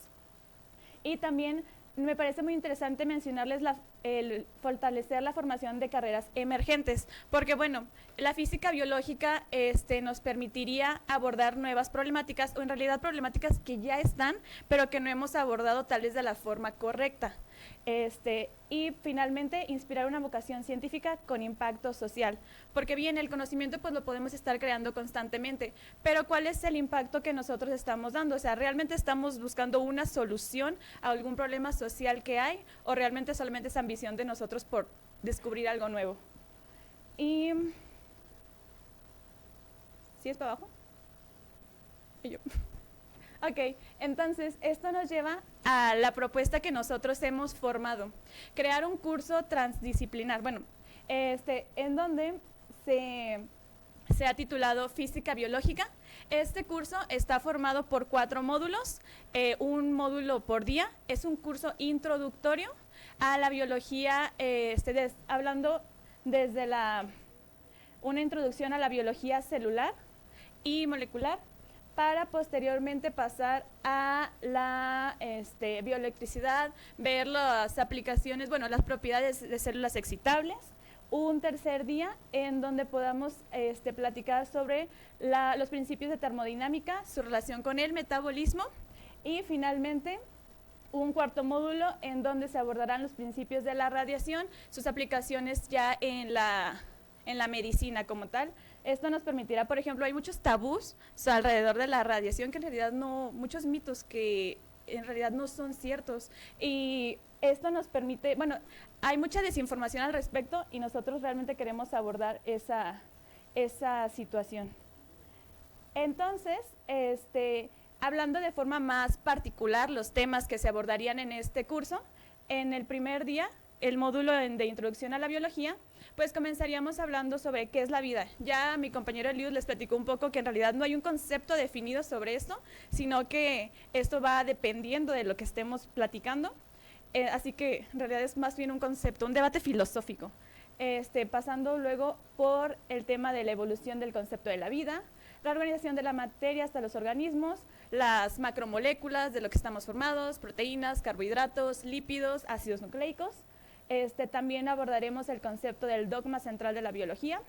y también me parece muy interesante mencionarles el fortalecer la formación de carreras emergentes, porque bueno, la física biológica nos permitiría abordar nuevas problemáticas, o en realidad problemáticas que ya están, pero que no hemos abordado tal vez de la forma correcta. Y finalmente, inspirar una vocación científica con impacto social, porque bien, el conocimiento pues lo podemos estar creando constantemente, pero ¿cuál es el impacto que nosotros estamos dando? O sea, ¿realmente estamos buscando una solución a algún problema social que hay, o realmente solamente es ambición de nosotros por descubrir algo nuevo? Y ¿sí es para abajo? Y yo. Ok, entonces esto nos lleva a la propuesta que nosotros hemos formado, crear un curso transdisciplinar, bueno, en donde se ha titulado Física Biológica. Este curso está formado por 4 módulos, un módulo por día. Es un curso introductorio a la biología, hablando desde una introducción a la biología celular y molecular, para posteriormente pasar a la bioelectricidad, ver las aplicaciones, bueno, las propiedades de células excitables. Un tercer día en donde podamos platicar sobre los principios de termodinámica, su relación con el metabolismo, y finalmente un cuarto módulo en donde se abordarán los principios de la radiación, sus aplicaciones ya en la medicina como tal. Esto nos permitirá, por ejemplo, hay muchos tabús alrededor de la radiación que en realidad no, muchos mitos que en realidad no son ciertos, y esto nos permite, bueno, hay mucha desinformación al respecto y nosotros realmente queremos abordar esa situación. Entonces, hablando de forma más particular los temas que se abordarían en este curso, en el primer día, el módulo de introducción a la biología, pues comenzaríamos hablando sobre qué es la vida. Ya mi compañero Eliud les platicó un poco que en realidad no hay un concepto definido sobre esto, sino que esto va dependiendo de lo que estemos platicando. Así que en realidad es más bien un concepto, un debate filosófico. Pasando luego por el tema de la evolución del concepto de la vida, la organización de la materia hasta los organismos, las macromoléculas de lo que estamos formados, proteínas, carbohidratos, lípidos, ácidos nucleicos. También abordaremos el concepto del dogma central de la biología.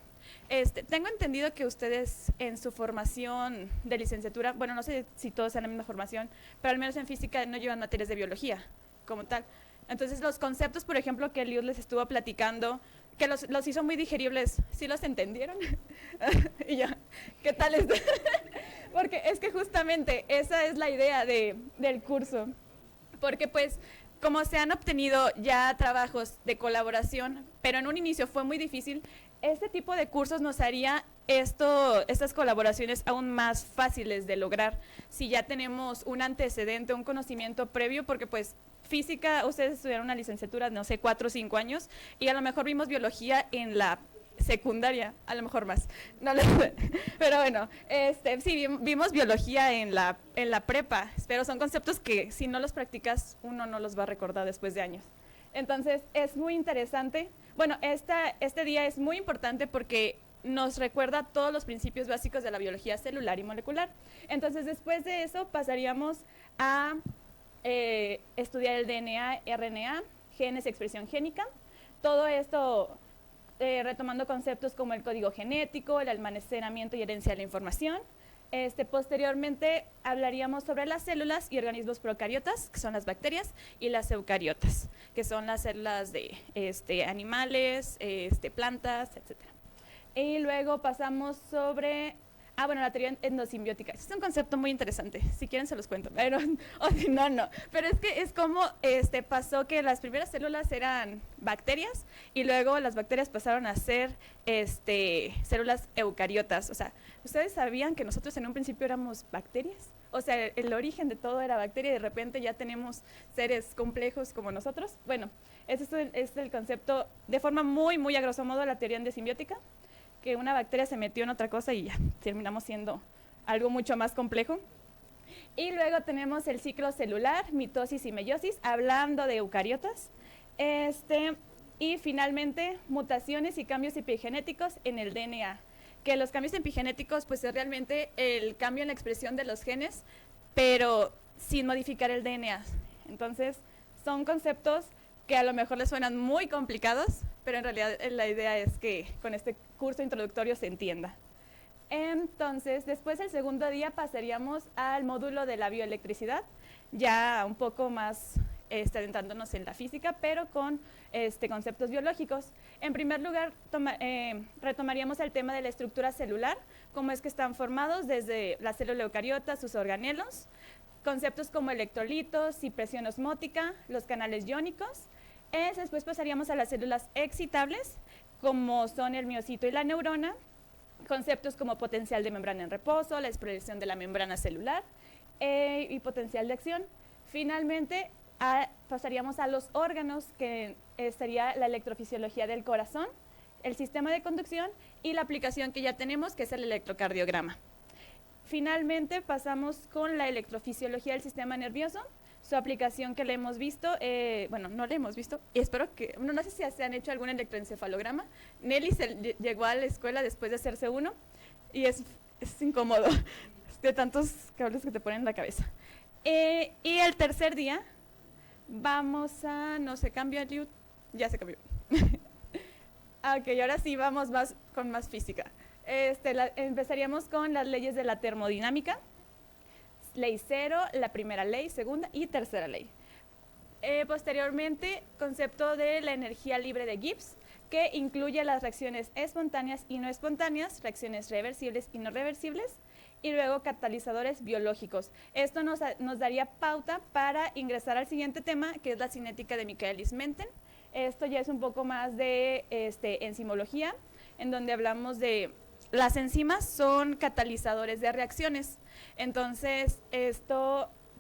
Tengo entendido que ustedes en su formación de licenciatura, bueno, no sé si todos en la misma formación, pero al menos en física no llevan materias de biología como tal. Entonces los conceptos, por ejemplo, que Eliud les estuvo platicando, que los hizo muy digeribles, ¿sí los entendieron? Y yo, ¿qué tal es? Porque es que justamente esa es la idea del curso, porque pues como se han obtenido ya trabajos de colaboración, pero en un inicio fue muy difícil, este tipo de cursos nos haría estas colaboraciones aún más fáciles de lograr si ya tenemos un antecedente, un conocimiento previo, porque pues física, ustedes estudiaron una licenciatura, no sé, 4 o 5 años, y a lo mejor vimos biología en la secundaria, a lo mejor más, no lo sé. Pero bueno, sí, vimos biología en la prepa, pero son conceptos que si no los practicas, uno no los va a recordar después de años. Entonces, es muy interesante. Bueno, este día es muy importante porque nos recuerda todos los principios básicos de la biología celular y molecular. Entonces, después de eso, pasaríamos a estudiar el DNA, RNA, genes y expresión génica. Todo esto retomando conceptos como el código genético, el almacenamiento y herencia de la información. Posteriormente hablaríamos sobre las células y organismos procariotas, que son las bacterias, y las eucariotas, que son las células de animales, plantas, etc. Y luego pasamos sobre la teoría endosimbiótica. Es un concepto muy interesante, si quieren se los cuento, pero, o si no, no. Pero es que es como pasó que las primeras células eran bacterias y luego las bacterias pasaron a ser células eucariotas. O sea, ¿ustedes sabían que nosotros en un principio éramos bacterias? O sea, el origen de todo era bacteria y de repente ya tenemos seres complejos como nosotros. Bueno, ese es el concepto de forma muy, muy a grosso modo de la teoría endosimbiótica, que una bacteria se metió en otra cosa y ya terminamos siendo algo mucho más complejo. Y luego tenemos el ciclo celular, mitosis y meiosis, hablando de eucariotas. Y finalmente, mutaciones y cambios epigenéticos en el DNA, que los cambios epigenéticos pues es realmente el cambio en la expresión de los genes, pero sin modificar el DNA. Entonces, son conceptos que a lo mejor les suenan muy complicados, pero en realidad la idea es que con este curso introductorio se entienda. Entonces, después del segundo día pasaríamos al módulo de la bioelectricidad, ya un poco más adentrándonos en la física, pero con conceptos biológicos. En primer lugar, retomaríamos el tema de la estructura celular, cómo es que están formados desde la célula eucariota, sus organelos, conceptos como electrolitos y presión osmótica, los canales iónicos. Después pasaríamos a las células excitables, como son el miocito y la neurona, conceptos como potencial de membrana en reposo, la expresión de la membrana celular y potencial de acción. Finalmente, pasaríamos a los órganos, que sería la electrofisiología del corazón, el sistema de conducción y la aplicación que ya tenemos, que es el electrocardiograma. Finalmente pasamos con la electrofisiología del sistema nervioso, su aplicación que le hemos visto, no le hemos visto, y espero que, no sé si se han hecho algún electroencefalograma. Nelly llegó a la escuela después de hacerse uno, y es incómodo, de tantos cables que te ponen en la cabeza. Y el tercer día, vamos a, no se cambia el liut, ya se cambió. Ok, ahora sí vamos con más física. Empezaríamos con las leyes de la termodinámica, ley 0, la primera ley, segunda y tercera ley. Posteriormente, concepto de la energía libre de Gibbs, que incluye las reacciones espontáneas y no espontáneas, reacciones reversibles y no reversibles, y luego catalizadores biológicos. Esto nos daría pauta para ingresar al siguiente tema, que es la cinética de Michaelis-Menten. Esto ya es un poco más de enzimología, en donde hablamos de las enzimas son catalizadores de reacciones. Entonces,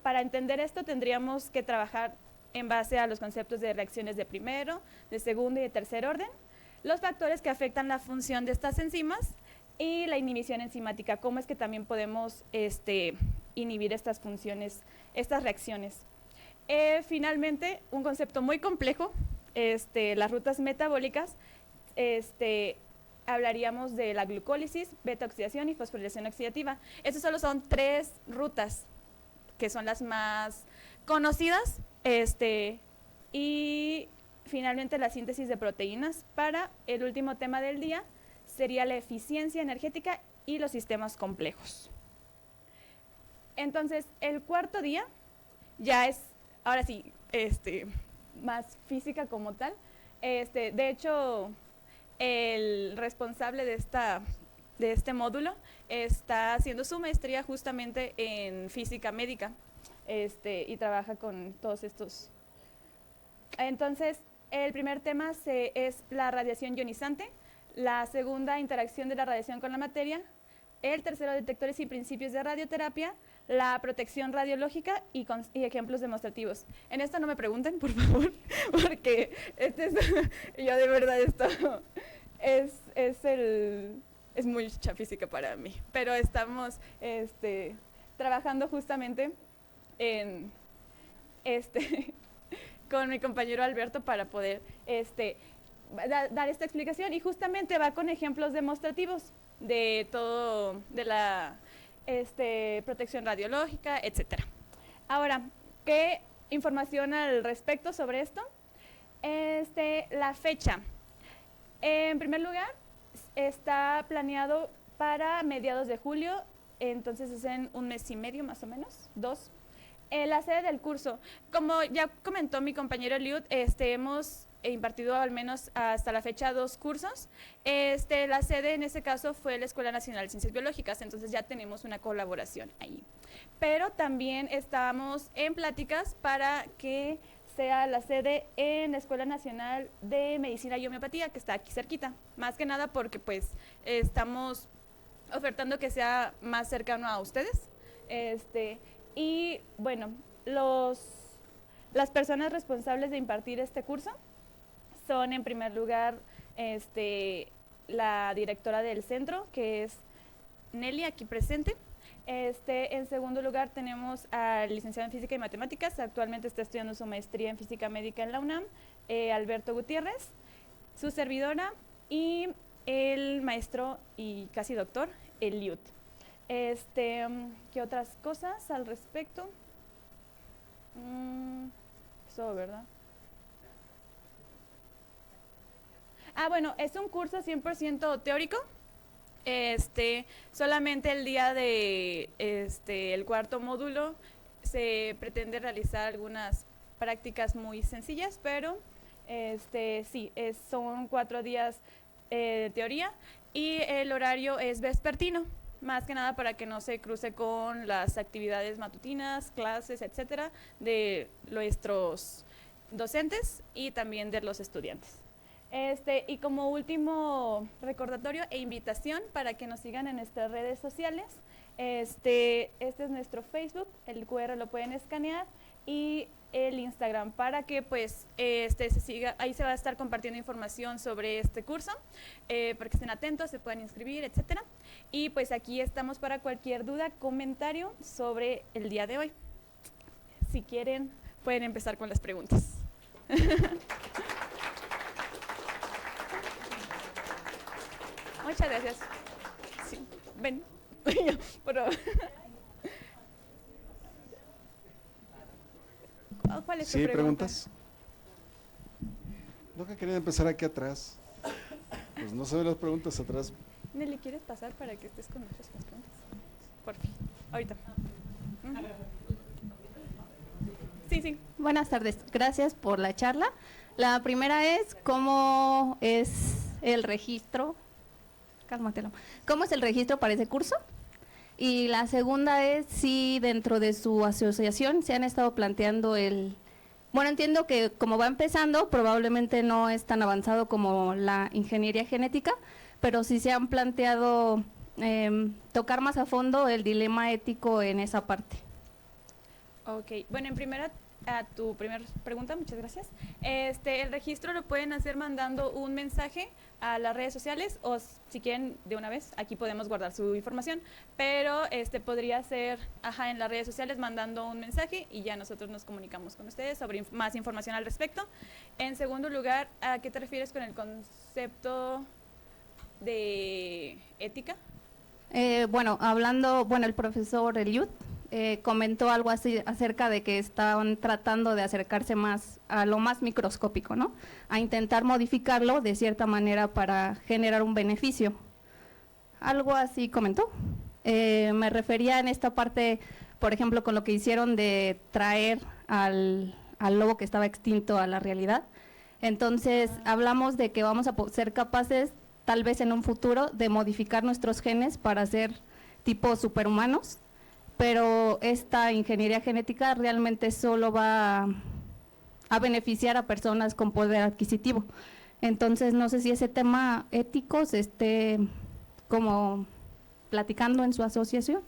para entender esto tendríamos que trabajar en base a los conceptos de reacciones de primero, de segundo y de tercer orden, los factores que afectan la función de estas enzimas y la inhibición enzimática, cómo es que también podemos inhibir estas funciones, estas reacciones. Finalmente, un concepto muy complejo, las rutas metabólicas, hablaríamos de la glucólisis, beta-oxidación y fosforilación oxidativa. Estos solo son 3 rutas que son las más conocidas, y finalmente la síntesis de proteínas. Para el último tema del día sería la eficiencia energética y los sistemas complejos. Entonces, el cuarto día ya es, ahora sí, más física como tal. De hecho, el responsable de este módulo está haciendo su maestría justamente en física médica, y trabaja con todos estos. Entonces, el primer tema es la radiación ionizante, la segunda, interacción de la radiación con la materia, el tercero, detectores y principios de radioterapia, la protección radiológica y ejemplos demostrativos. En esto no me pregunten, por favor, porque yo de verdad esto es mucha física para mí, pero estamos trabajando justamente en con mi compañero Alberto para poder dar esta explicación, y justamente va con ejemplos demostrativos de todo, de la protección radiológica, etcétera. Ahora, ¿qué información al respecto sobre esto? La fecha. En primer lugar, está planeado para mediados de julio, entonces es en un mes y medio más o menos, 2. La sede del curso, como ya comentó mi compañero Eliud, hemos impartido al menos hasta la fecha 2 cursos. La sede en este caso fue la Escuela Nacional de Ciencias Biológicas, entonces ya tenemos una colaboración ahí. Pero también estamos en pláticas para que sea la sede en la Escuela Nacional de Medicina y Homeopatía, que está aquí cerquita, más que nada porque pues estamos ofertando que sea más cercano a ustedes. Y bueno, las personas responsables de impartir este curso son, en primer lugar, la directora del centro, que es Nelly, aquí presente. En segundo lugar tenemos al licenciado en Física y Matemáticas, actualmente está estudiando su maestría en Física Médica en la UNAM, Alberto Gutiérrez, su servidora, y el maestro y casi doctor, Eliud. ¿Qué otras cosas al respecto? Eso, ¿verdad? Bueno, es un curso 100% teórico. Solamente el día de el cuarto módulo se pretende realizar algunas prácticas muy sencillas, pero sí, son 4 días de teoría, y el horario es vespertino, más que nada para que no se cruce con las actividades matutinas, clases, etcétera, de nuestros docentes y también de los estudiantes. Y como último recordatorio e invitación para que nos sigan en nuestras redes sociales, este es nuestro Facebook, el QR lo pueden escanear, y el Instagram, para que pues se siga, ahí se va a estar compartiendo información sobre este curso, para que estén atentos, se puedan inscribir, etcétera. Y pues aquí estamos para cualquier duda, comentario sobre el día de hoy. Si quieren, pueden empezar con las preguntas. Muchas gracias. Sí, ven. ¿Cuál es tu pregunta? ¿Preguntas? Lo que quería empezar aquí atrás. Pues no se ven las preguntas atrás. Nelly, ¿quieres pasar para que estés con nosotros con las preguntas? Por fin, ahorita. Sí. Buenas tardes, gracias por la charla. La primera es, ¿cómo es el registro? Cálmatelo. ¿Cómo es el registro para ese curso? Y la segunda es si dentro de su asociación se han estado planteando bueno, entiendo que como va empezando, probablemente no es tan avanzado como la ingeniería genética, pero si se han planteado tocar más a fondo el dilema ético en esa parte. Ok, bueno, en primera, a tu primera pregunta, muchas gracias. El registro lo pueden hacer mandando un mensaje a las redes sociales, o si quieren de una vez, aquí podemos guardar su información, pero podría ser en las redes sociales mandando un mensaje, y ya nosotros nos comunicamos con ustedes sobre más información al respecto. En segundo lugar, ¿a qué te refieres con el concepto de ética? Bueno, el profesor Eliud comentó algo así acerca de que estaban tratando de acercarse más a lo más microscópico, ¿no? A intentar modificarlo de cierta manera para generar un beneficio. Algo así comentó. Me refería en esta parte, por ejemplo, con lo que hicieron de traer al lobo que estaba extinto a la realidad. Entonces, hablamos de que vamos a ser capaces, tal vez en un futuro, de modificar nuestros genes para ser tipo superhumanos, pero esta ingeniería genética realmente solo va a beneficiar a personas con poder adquisitivo. Entonces, no sé si ese tema ético se esté como platicando en su asociación.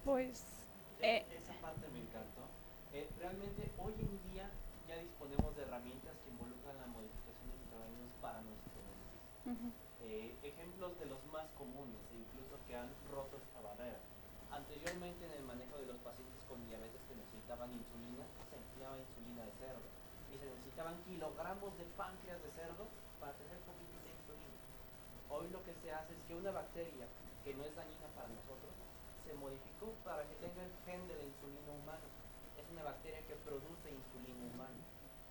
Pues, esa parte me encantó. Realmente hoy en día ya disponemos de herramientas que involucran la modificación de microorganismos para nuestro beneficio. Ujú. Ejemplos de los más comunes e incluso que han roto esta barrera. Anteriormente, en el manejo de los pacientes con diabetes que necesitaban insulina, se empleaba insulina de cerdo y se necesitaban kilogramos de páncreas de cerdo para tener poquitita insulina. Hoy lo que se hace es que una bacteria que no es dañina para nosotros se modificó para que tenga el gen de la insulina humana. Es una bacteria que produce insulina humana.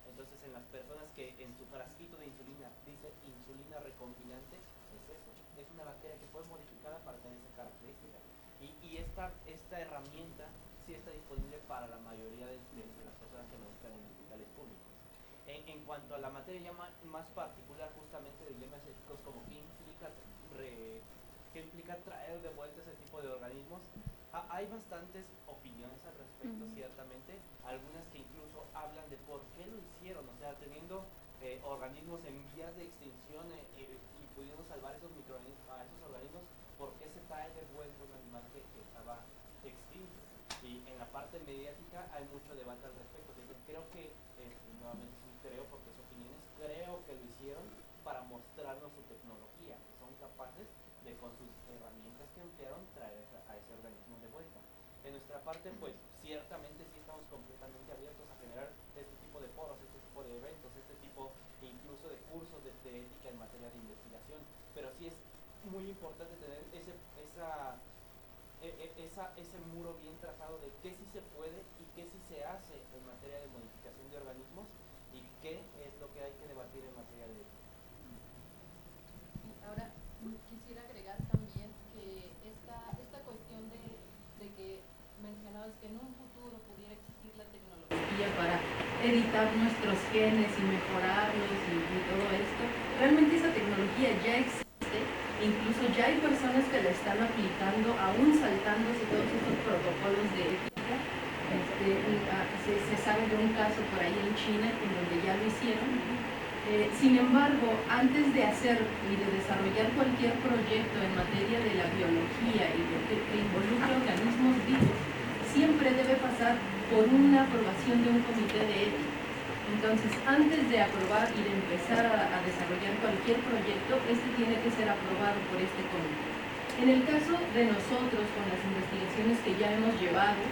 Entonces, en las personas que en su frasquito de insulina dice insulina recombinante, es eso, es una bacteria que fue modificada para tener esa característica. Y esta herramienta sí está disponible para la mayoría de las personas que nos están en hospitales públicos. En cuanto a la materia más particular justamente de dilemas éticos, como qué implica traer de vuelta ese tipo de organismos, hay bastantes opiniones al respecto, ciertamente, algunas que incluso hablan de por qué lo hicieron, o sea, teniendo organismos en vías de extinción y pudiendo salvar a esos organismos, ¿por qué se trae de vuelta un animal que estaba extinto? Y en la parte mediática hay mucho debate al respecto. Creo que, nuevamente sí creo, porque son opiniones, creo que lo hicieron para mostrarnos su tecnología, que son capaces de con sus herramientas que emplearon traer a ese organismo de vuelta. En nuestra parte, pues ciertamente sí estamos completamente abiertos a generar este tipo de foros, este tipo de eventos, este tipo incluso de cursos de ética en materia de investigación, pero sí es muy importante tener ese muro bien trazado de qué sí se puede y qué sí se hace en materia de modificación de organismos y qué es lo que hay que debatir en materia de ética. Ahora, quisiera agregar también que esta cuestión de que mencionabas que en un futuro pudiera existir la tecnología para editar nuestros genes y mejorarlos y todo esto, realmente esa tecnología ya existe, incluso ya hay personas que la están aplicando, aún saltándose todos estos protocolos de ética. Se sabe de un caso por ahí en China en donde ya lo hicieron. Sin embargo, antes de hacer y de desarrollar cualquier proyecto en materia de la biología y de que involucre organismos vivos, siempre debe pasar por una aprobación de un comité de ética. Entonces, antes de aprobar y de empezar a desarrollar cualquier proyecto, este tiene que ser aprobado por este comité. En el caso de nosotros, con las investigaciones que ya hemos llevado,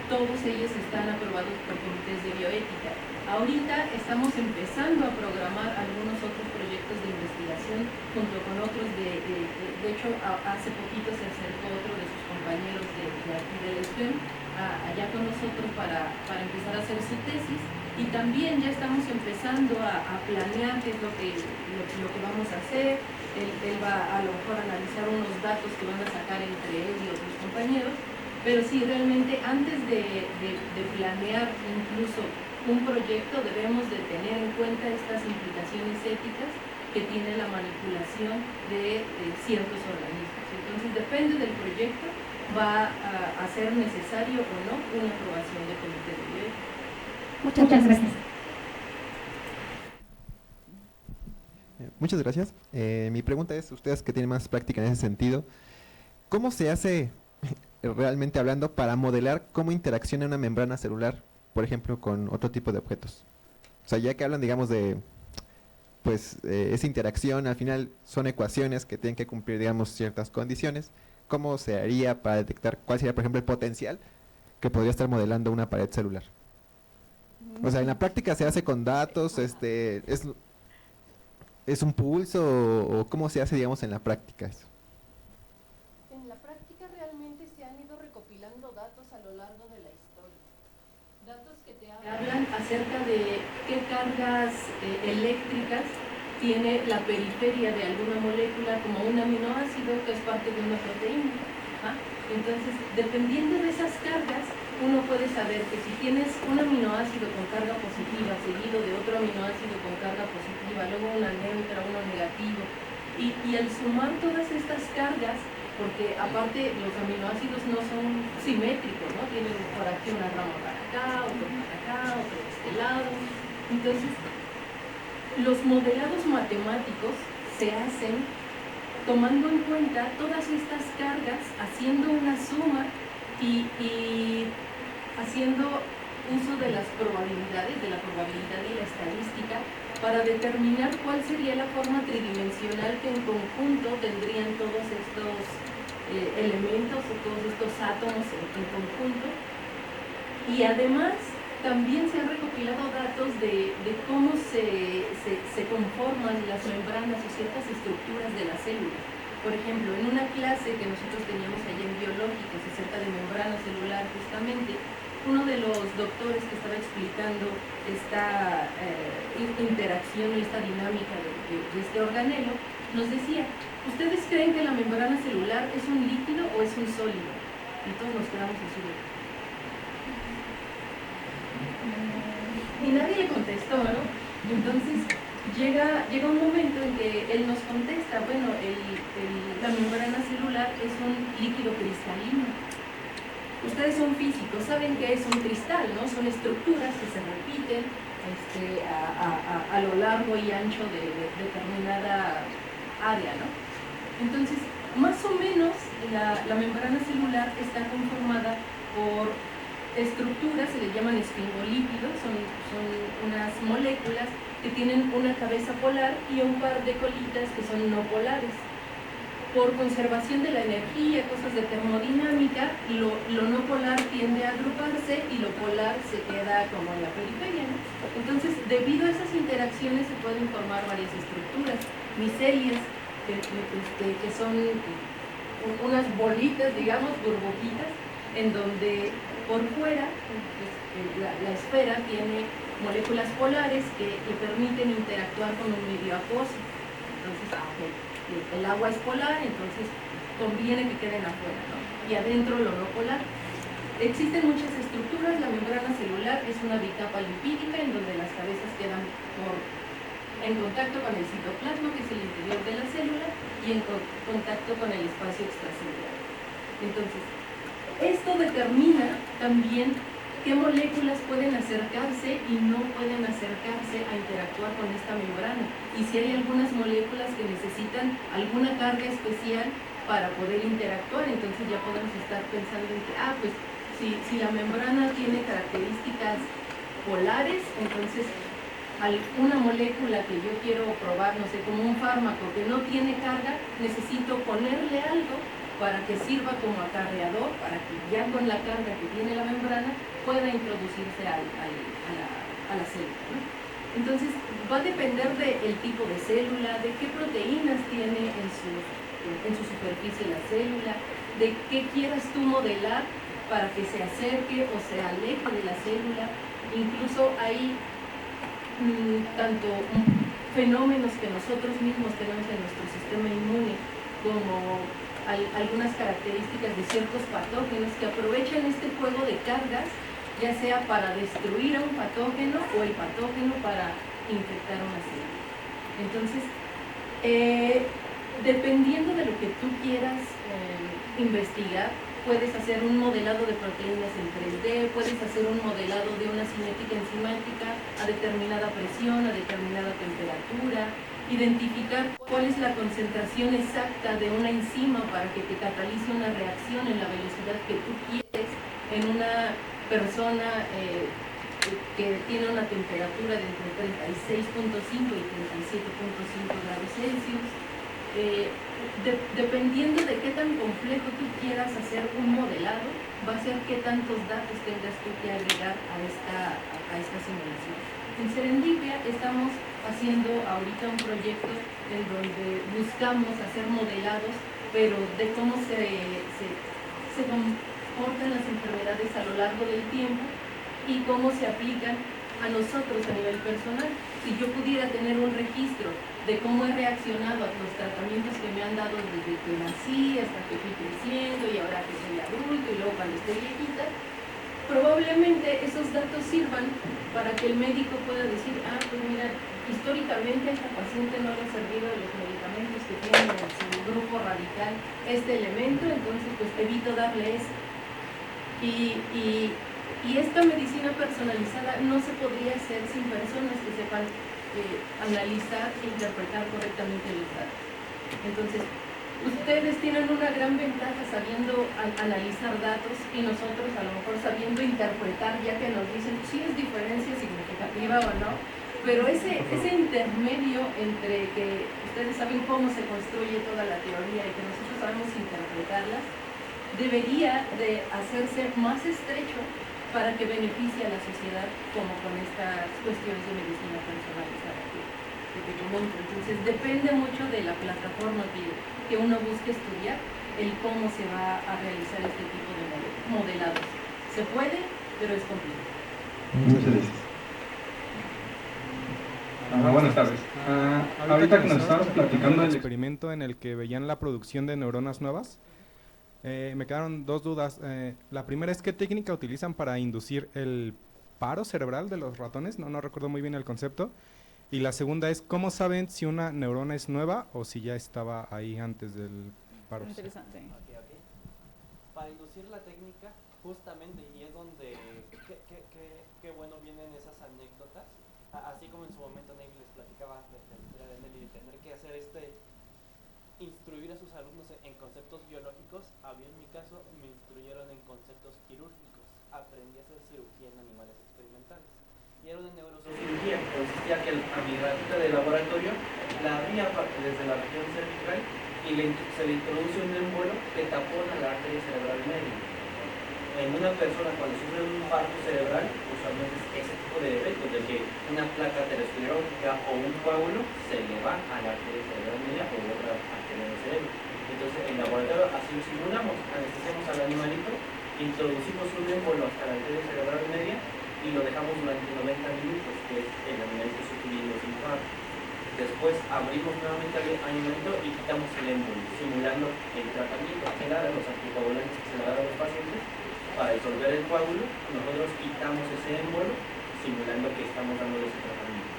todos ellos están aprobados por comités de bioética. Ahorita estamos empezando a programar algunos otros proyectos de investigación junto con otros de hecho, hace poquito se acercó otro de sus compañeros de aquí del STEM allá con nosotros para empezar a hacer su tesis, y también ya estamos empezando a planear qué es lo que vamos a hacer. Él va a lo mejor a analizar unos datos que van a sacar entre él y otros compañeros, pero sí, realmente antes de planear incluso un proyecto debemos de tener en cuenta estas implicaciones éticas que tiene la manipulación de ciertos organismos. Entonces, depende del proyecto, va a ser necesario o no una aprobación de comité de bioética. Muchas gracias. Muchas gracias. Mi pregunta es, ustedes que tienen más práctica en ese sentido, ¿cómo se hace realmente hablando para modelar cómo interacciona una membrana celular, por ejemplo, con otro tipo de objetos? O sea, ya que hablan, digamos, de esa interacción, al final son ecuaciones que tienen que cumplir, digamos, ciertas condiciones. ¿Cómo se haría para detectar cuál sería, por ejemplo, el potencial que podría estar modelando una pared celular? O sea, en la práctica se hace con datos, ¿es un pulso o cómo se hace, digamos, en la práctica eso? En la práctica realmente se han ido recopilando datos a lo largo de la historia. Datos que te hablan acerca de qué cargas eléctricas tiene la periferia de alguna molécula, como un aminoácido que es parte de una proteína. Entonces, dependiendo de esas cargas, uno puede saber que si tienes un aminoácido con carga positiva seguido de otro aminoácido con carga positiva, luego una neutra, uno negativo, y al sumar todas estas cargas, porque aparte los aminoácidos no son simétricos, ¿no? Tienen por aquí una rama para acá, otro de este lado. Entonces, los modelados matemáticos se hacen tomando en cuenta todas estas cargas, haciendo una suma y haciendo uso de las probabilidades, de la probabilidad y la estadística, para determinar cuál sería la forma tridimensional que en conjunto tendrían todos estos elementos o todos estos átomos en conjunto. Y además también se han recopilado datos de cómo se conforman las membranas o ciertas estructuras de las células. Por ejemplo, en una clase que nosotros teníamos allá en biológicos acerca de membrana celular justamente, uno de los doctores que estaba explicando esta interacción y esta dinámica de este organelo, nos decía, ¿ustedes creen que la membrana celular es un líquido o es un sólido? Y todos nos quedamos así. Y nadie le contestó, ¿no? Entonces llega un momento en que él nos contesta, bueno, la membrana celular es un líquido cristalino. Ustedes son físicos, saben que es un cristal, ¿no? Son estructuras que se repiten a lo largo y ancho de determinada área, ¿no? Entonces, más o menos la membrana celular está conformada por estructuras, se le llaman esfingolípidos, son unas moléculas que tienen una cabeza polar y un par de colitas que son no polares. Por conservación de la energía, cosas de termodinámica, lo no polar tiende a agruparse y lo polar se queda como en la periferia, ¿no? Entonces, debido a esas interacciones se pueden formar varias estructuras, micelias, que son unas bolitas, digamos, burbujitas, en donde por fuera la esfera tiene moléculas polares que permiten interactuar con un medio acuoso. Entonces, el agua es polar, entonces conviene que queden afuera, ¿no? Y adentro lo no polar. Existen muchas estructuras, la membrana celular es una bicapa lipídica en donde las cabezas quedan en contacto con el citoplasma, que es el interior de la célula, y en contacto con el espacio extracelular. Entonces, esto determina también qué moléculas pueden acercarse y no pueden acercarse a interactuar con esta membrana. Y si hay algunas moléculas que necesitan alguna carga especial para poder interactuar, entonces ya podemos estar pensando en que, pues si la membrana tiene características polares, entonces alguna molécula que yo quiero probar, no sé, como un fármaco que no tiene carga, necesito ponerle algo para que sirva como acarreador, para que ya con la carga que tiene la membrana pueda introducirse a la célula, ¿no? Entonces, va a depender del tipo de célula, de qué proteínas tiene en su superficie la célula, de qué quieras tú modelar para que se acerque o se aleje de la célula. Incluso hay tanto fenómenos que nosotros mismos tenemos en nuestro sistema inmune, como algunas características de ciertos patógenos que aprovechan este juego de cargas, ya sea para destruir a un patógeno o el patógeno para infectar una célula. Entonces, dependiendo de lo que tú quieras investigar, puedes hacer un modelado de proteínas en 3D, puedes hacer un modelado de una cinética enzimática a determinada presión, a determinada temperatura, identificar cuál es la concentración exacta de una enzima para que te catalice una reacción en la velocidad que tú quieres en una persona que tiene una temperatura de entre 36.5 y 37.5 grados Celsius. Dependiendo de qué tan complejo tú quieras hacer un modelado, va a ser qué tantos datos tengas tú que agregar a esta simulación. En Serendipia estamos haciendo ahorita un proyecto en donde buscamos hacer modelados, pero de cómo se comportan las enfermedades a lo largo del tiempo y cómo se aplican a nosotros a nivel personal. Si yo pudiera tener un registro de cómo he reaccionado a los tratamientos que me han dado desde que nací hasta que fui creciendo y ahora que soy adulto y luego cuando esté viejita, probablemente esos datos sirvan para que el médico pueda decir, pues mira, históricamente a esta paciente no le ha servido de los medicamentos que tienen en su grupo radical este elemento, entonces pues evito darle eso. Y esta medicina personalizada no se podría hacer sin personas que sepan analizar e interpretar correctamente los datos. Entonces, ustedes tienen una gran ventaja sabiendo analizar datos y nosotros a lo mejor sabiendo interpretar, ya que nos dicen si es diferencia significativa o no, Pero ese intermedio entre que ustedes saben cómo se construye toda la teoría y que nosotros sabemos interpretarlas, debería de hacerse más estrecho para que beneficie a la sociedad, como con estas cuestiones de medicina personalizada que te comento. Entonces depende mucho de la plataforma que uno busque estudiar, el cómo se va a realizar este tipo de modelados. Se puede, pero es complicado. Muchas gracias. Buenas tardes. Ahorita que nos estabas platicando del experimento en el que veían la producción de neuronas nuevas, me quedaron dos dudas. La primera es, ¿qué técnica utilizan para inducir el paro cerebral de los ratones? No recuerdo muy bien el concepto. Y la segunda es, ¿cómo saben si una neurona es nueva o si ya estaba ahí antes del paro? Interesante. Para inducir la técnica, justamente, y es donde qué bueno vienen esas anécdotas, así como en su momento Nelly les platicaba de la historia de Nelly, de tener que hacer instruir a sus alumnos en conceptos biológicos. A mí en mi caso me instruyeron en conceptos quirúrgicos, aprendí a hacer cirugía en animales experimentales. Y era una neurocirugía, consistía que a mi ratita de laboratorio la abría desde la región cervical y se le introduce un émbolo que tapona la arteria cerebral media. En una persona cuando sufre un infarto cerebral, usualmente es ese tipo de efectos de que una placa aterosclerótica o un coágulo se le va a la arteria cerebral media o otra arteria del cerebro. Entonces en el laboratorio así lo simulamos, anestesiamos al animalito, introducimos un émbolo hasta la arteria cerebral media y lo dejamos durante 90 minutos, que es el animalito sufriendo los infartos. Después abrimos nuevamente al animalito y quitamos el émbolo, simulando el tratamiento que era de los anticoagulantes que se le dan a los pacientes. Para disolver el coágulo, nosotros quitamos ese émbolo, simulando que estamos dando ese tratamiento.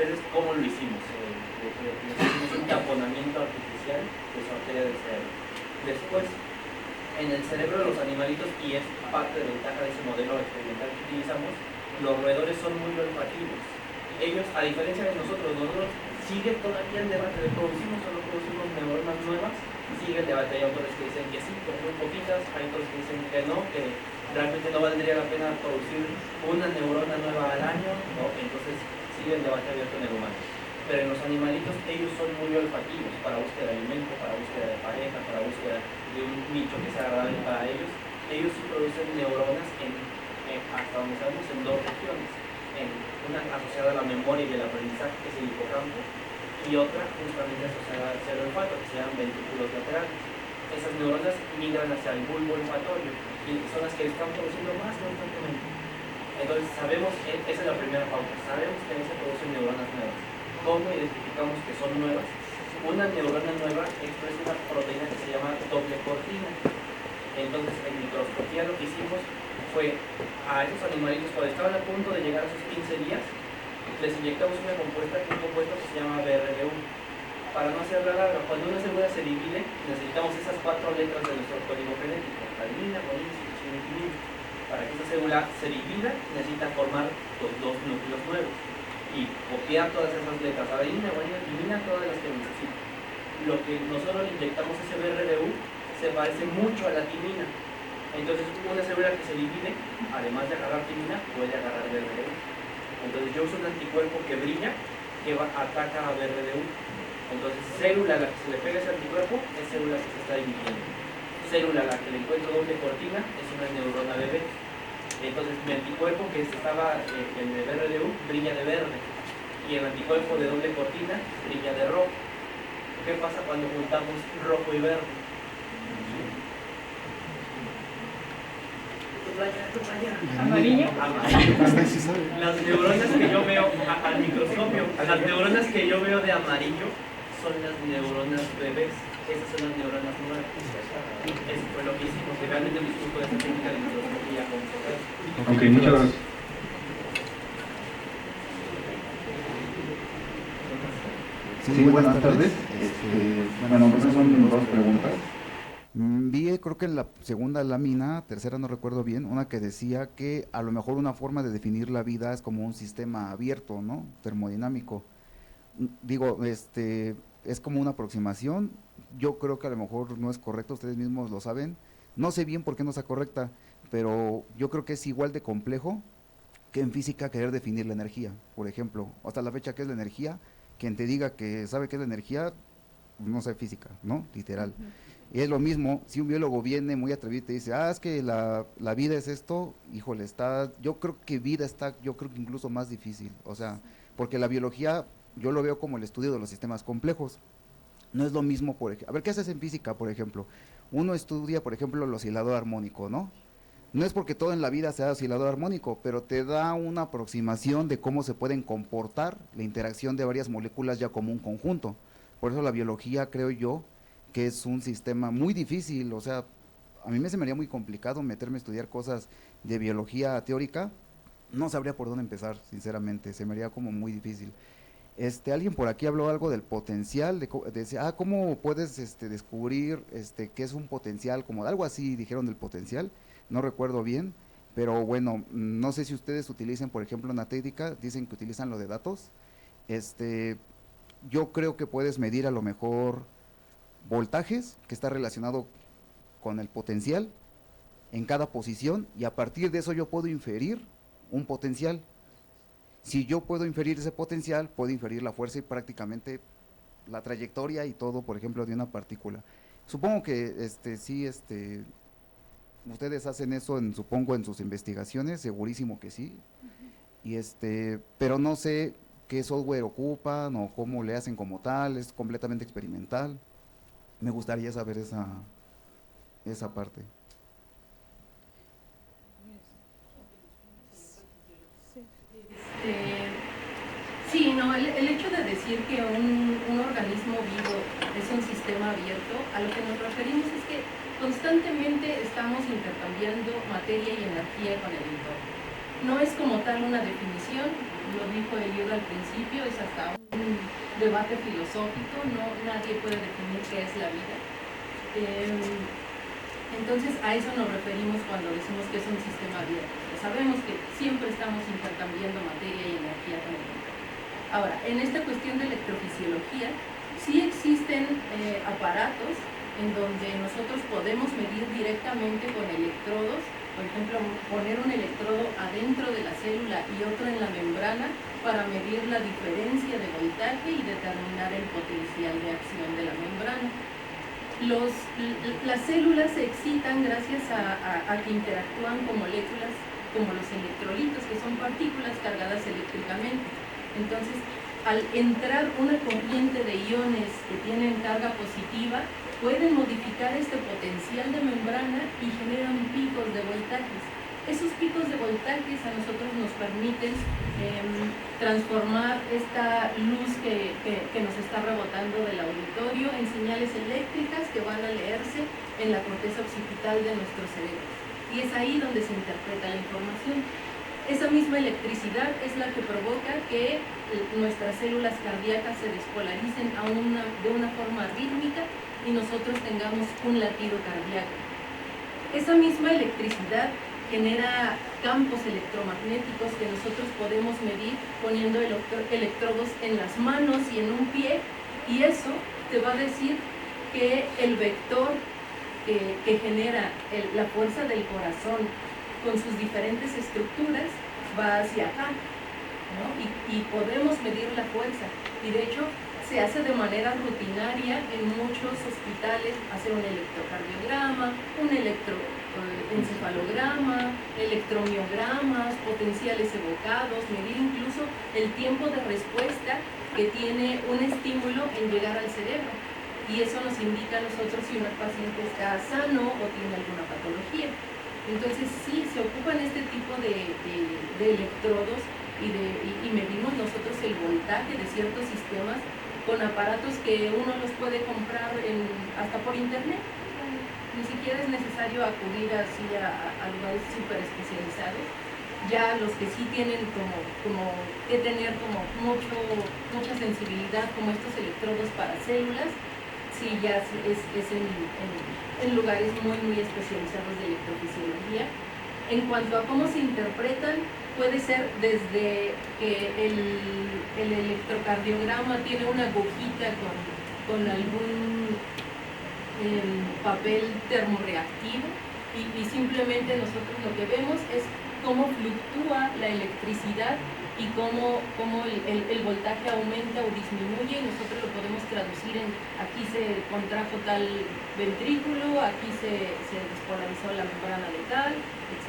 Ese es como lo hicimos. Hicimos un taponamiento artificial de su arteria del cerebro. Después, en el cerebro de los animalitos, y es parte de la ventaja de ese modelo experimental que utilizamos, los roedores son muy olfativos. Ellos, a diferencia de nosotros sigue todavía el debate de producimos o no producimos neuronas nuevas, sigue el debate. Hay autores que dicen que sí, pero muy poquitas, hay autores que dicen que no, que realmente no valdría la pena producir una neurona nueva al año, ¿no? Entonces sigue el debate abierto en el humano. Pero en los animalitos ellos son muy olfativos para búsqueda de alimento, para búsqueda de pareja, para búsqueda de un nicho que sea agradable para ellos. Ellos sí producen neuronas hasta donde sabemos en dos regiones. Una asociada a la memoria y el aprendizaje, que es el hipocampo, y otra justamente asociada al cerebro olfato, que se llaman ventrículos laterales. Esas neuronas migran hacia el bulbo olfatorio y son las que están produciendo más constantemente. Entonces sabemos, esa es la primera pauta, sabemos que ahí se producen neuronas nuevas. ¿Cómo identificamos que son nuevas? Una neurona nueva expresa una proteína que se llama doble cortina. Entonces en microscopía lo que hicimos fue a esos animalitos, cuando estaban a punto de llegar a sus 15 días, les inyectamos una compuesta que se llama BRDU. Para no hacerla larga, cuando una célula se divide, necesitamos esas 4 letras de nuestro código genético: adenina, guanina, citosina y timina. Para que esa célula se divida, necesita formar los 2 núcleos nuevos y copiar todas esas letras: adenina, guanina, timina, todas las que necesita. Lo que nosotros le inyectamos, ese BRDU, se parece mucho a la timina. Entonces una célula que se divide, además de agarrar timina, puede agarrar BRDU. Entonces yo uso un anticuerpo que brilla, que ataca a BRDU. Entonces célula a la que se le pega ese anticuerpo es célula que se está dividiendo. Célula a la que le encuentro doble cortina es una neurona bebé. Entonces mi anticuerpo, que estaba el de BRDU, brilla de verde. Y el anticuerpo de doble cortina brilla de rojo. ¿Qué pasa cuando juntamos rojo y verde? ¿Amarillo? Las neuronas que yo veo al microscopio, las neuronas que yo veo de amarillo son las neuronas bebés. Esas son las neuronas nuevas. Eso fue lo que hicimos, que realmente disfruto de esta técnica de microscopía con poder. Ok, muchas gracias. Sí, buenas tardes. Bueno, esas son 2 preguntas. Vi, creo que en la segunda lámina, tercera no recuerdo bien, una que decía que a lo mejor una forma de definir la vida es como un sistema abierto, ¿no? Termodinámico. Digo, es como una aproximación. Yo creo que a lo mejor no es correcto, ustedes mismos lo saben. No sé bien por qué no sea correcta, pero yo creo que es igual de complejo que en física querer definir la energía, por ejemplo. Hasta la fecha, ¿qué es la energía? Quien te diga que sabe qué es la energía, no sabe física, ¿no? Literal. Y es lo mismo, si un biólogo viene muy atrevido y te dice, es que la vida es esto, híjole, yo creo que vida está, yo creo que incluso más difícil, o sea, porque la biología, yo lo veo como el estudio de los sistemas complejos. No es lo mismo, a ver, ¿qué haces en física, por ejemplo? Uno estudia, por ejemplo, el oscilador armónico, ¿no? No es porque todo en la vida sea oscilador armónico, pero te da una aproximación de cómo se pueden comportar la interacción de varias moléculas ya como un conjunto. Por eso la biología, creo yo, que es un sistema muy difícil, o sea, a mí se me haría muy complicado meterme a estudiar cosas de biología teórica, no sabría por dónde empezar, sinceramente, se me haría como muy difícil. Alguien por aquí habló algo del potencial, ¿cómo puedes descubrir qué es un potencial? Como algo así dijeron del potencial, no recuerdo bien, pero bueno, no sé si ustedes utilicen, por ejemplo, una técnica, dicen que utilizan lo de datos, yo creo que puedes medir a lo mejor voltajes, que está relacionado con el potencial en cada posición, y a partir de eso yo puedo inferir un potencial. Si yo puedo inferir ese potencial, puedo inferir la fuerza y prácticamente la trayectoria y todo, por ejemplo, de una partícula. Supongo que sí, ustedes hacen eso, supongo, en sus investigaciones, segurísimo que sí. Y pero no sé qué software ocupan o cómo le hacen como tal, es completamente experimental. Me gustaría saber esa parte. Sí, no, el hecho de decir que un organismo vivo es un sistema abierto, a lo que nos referimos es que constantemente estamos intercambiando materia y energía con el entorno. No es como tal una definición, lo dijo Eliud al principio, es hasta un debate filosófico, nadie puede definir qué es la vida. Entonces a eso nos referimos cuando decimos que es un sistema abierto. Sabemos que siempre estamos intercambiando materia y energía con el entorno. Ahora, en esta cuestión de electrofisiología, sí existen aparatos en donde nosotros podemos medir directamente con electrodos, por ejemplo, poner un electrodo adentro de la célula y otro en la membrana para medir la diferencia de voltaje y determinar el potencial de acción de la membrana. Las células se excitan gracias a que interactúan con moléculas como los electrolitos, que son partículas cargadas eléctricamente. Entonces, al entrar una corriente de iones que tienen carga positiva, pueden modificar este potencial de membrana y generan picos de voltajes. Esos picos de voltajes a nosotros nos permiten transformar esta luz que nos está rebotando del auditorio en señales eléctricas que van a leerse en la corteza occipital de nuestro cerebro. Y es ahí donde se interpreta la información. Esa misma electricidad es la que provoca que nuestras células cardíacas se despolaricen de una forma rítmica y nosotros tengamos un latido cardíaco. Esa misma electricidad genera campos electromagnéticos que nosotros podemos medir poniendo electrodos en las manos y en un pie, y eso te va a decir que el vector que genera la fuerza del corazón con sus diferentes estructuras va hacia acá, ¿no? Y podemos medir la fuerza, y de hecho se hace de manera rutinaria en muchos hospitales, hacer un electrocardiograma, un electroencefalograma, electromiogramas, potenciales evocados, medir incluso el tiempo de respuesta que tiene un estímulo en llegar al cerebro. Y eso nos indica a nosotros si un paciente está sano o tiene alguna patología. Entonces sí, se ocupan este tipo de electrodos y medimos nosotros el voltaje de ciertos sistemas con aparatos que uno los puede comprar hasta por internet. Ni siquiera es necesario acudir así a lugares súper especializados. Ya los que sí tienen como que tener como mucha sensibilidad, como estos electrodos para células, sí ya es en lugares muy especializados de electrofisiología. En cuanto a cómo se interpretan, puede ser desde que el electrocardiograma tiene una agujita con algún papel termorreactivo y simplemente nosotros lo que vemos es cómo fluctúa la electricidad y cómo el voltaje aumenta o disminuye, y nosotros lo podemos traducir en aquí se contrajo tal ventrículo, aquí se despolarizó la membrana de tal, etc.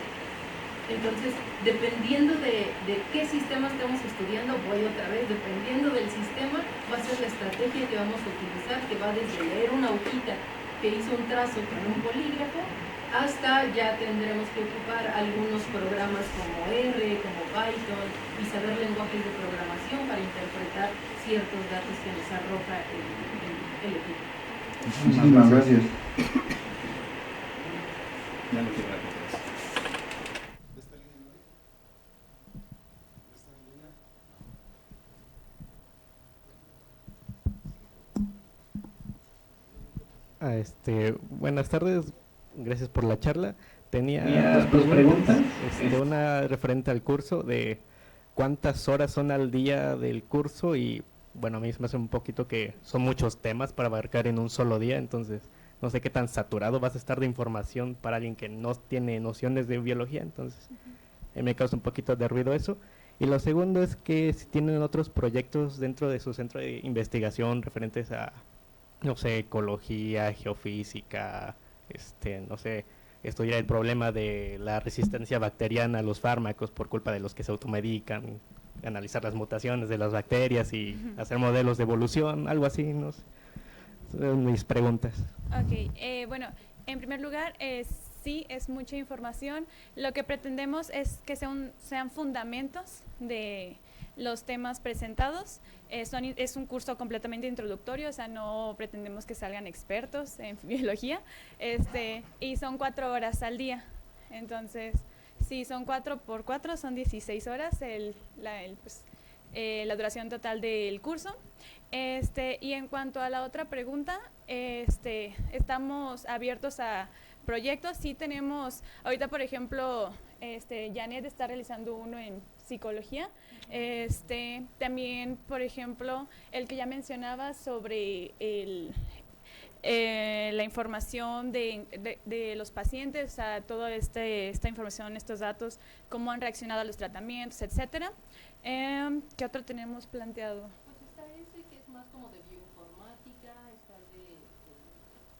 Entonces, dependiendo de qué sistema estemos estudiando, voy otra vez, dependiendo del sistema, va a ser la estrategia que vamos a utilizar, que va desde leer una hojita que hizo un trazo con un bolígrafo, hasta ya tendremos que ocupar algunos programas como R, como Python, y saber lenguajes de programación para interpretar ciertos datos que nos arroja el equipo. Muchísimas gracias. Ya no quiero repetir eso. Buenas tardes, gracias por la charla. Tenía dos preguntas. Una referente al curso, de cuántas horas son al día del curso, y bueno, a mí se me hace un poquito que son muchos temas para abarcar en un solo día, entonces no sé qué tan saturado vas a estar de información para alguien que no tiene nociones de biología, entonces me causa un poquito de ruido eso. Y lo segundo es que si tienen otros proyectos dentro de su centro de investigación referentes a, no sé, ecología, geofísica, no sé, estudiar el problema de la resistencia bacteriana a los fármacos por culpa de los que se automedican, analizar las mutaciones de las bacterias y hacer modelos de evolución, algo así, no sé. Son mis preguntas. Ok, bueno, en primer lugar, sí, es mucha información. Lo que pretendemos es que sean fundamentos de los temas presentados. Es un curso completamente introductorio, o sea, no pretendemos que salgan expertos en biología, y son 4 horas al día. Entonces, si son 4 por 4, son 16 horas la duración total del curso. Y en cuanto a la otra pregunta, estamos abiertos a proyectos. Sí tenemos, ahorita por ejemplo, Janet está realizando uno en psicología. También, por ejemplo, el que ya mencionaba sobre la información de los pacientes, o sea, toda esta información, estos datos, cómo han reaccionado a los tratamientos, etcétera. ¿Qué otro tenemos planteado? Pues está ese que es más como de bioinformática, está de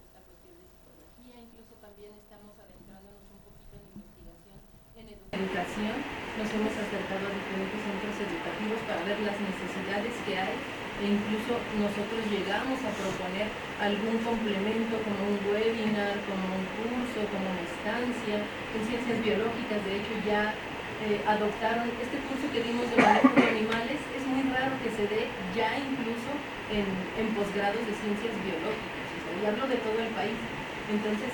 esta cuestión de psicología, incluso también estamos adentrándonos un poquito en investigación en educación. Nos hemos acercado a diferentes centros educativos para ver las necesidades que hay, e incluso nosotros llegamos a proponer algún complemento como un webinar, como un curso, como una estancia en ciencias biológicas. De hecho, ya adoptaron este curso que dimos de manejo de animales. Es muy raro que se dé ya incluso en posgrados de ciencias biológicas, o sea, y hablo de todo el país. Entonces,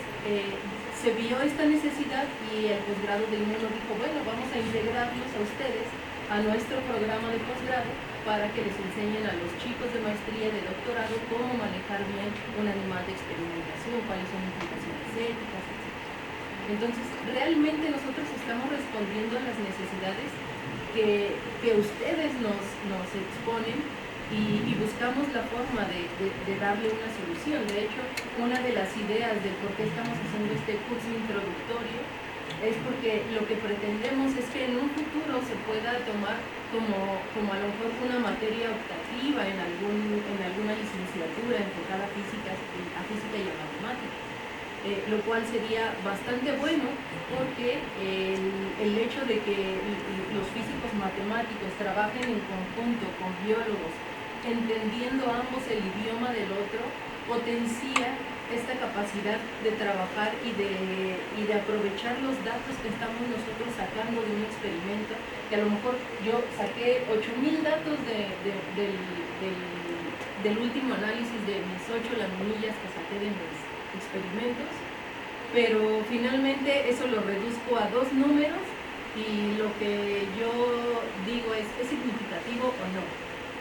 se vio esta necesidad y el posgrado de Inmuno dijo, bueno, vamos a integrarlos a ustedes a nuestro programa de posgrado para que les enseñen a los chicos de maestría y de doctorado cómo manejar bien un animal de experimentación, cuáles son las implicaciones éticas, etc. Entonces, realmente nosotros estamos respondiendo a las necesidades que ustedes nos exponen, y buscamos la forma de darle una solución. De hecho, una de las ideas de por qué estamos haciendo este curso introductorio es porque lo que pretendemos es que en un futuro se pueda tomar como a lo mejor una materia optativa en alguna licenciatura enfocada a física y a matemáticas. Lo cual sería bastante bueno, porque el hecho de que los físicos matemáticos trabajen en conjunto con biólogos, entendiendo ambos el idioma del otro, potencia esta capacidad de trabajar y de aprovechar los datos que estamos nosotros sacando de un experimento, que a lo mejor yo saqué 8,000 datos del último análisis de mis 8 laminillas que saqué de mis experimentos, pero finalmente eso lo reduzco a 2 números, y lo que yo digo ¿es significativo o no?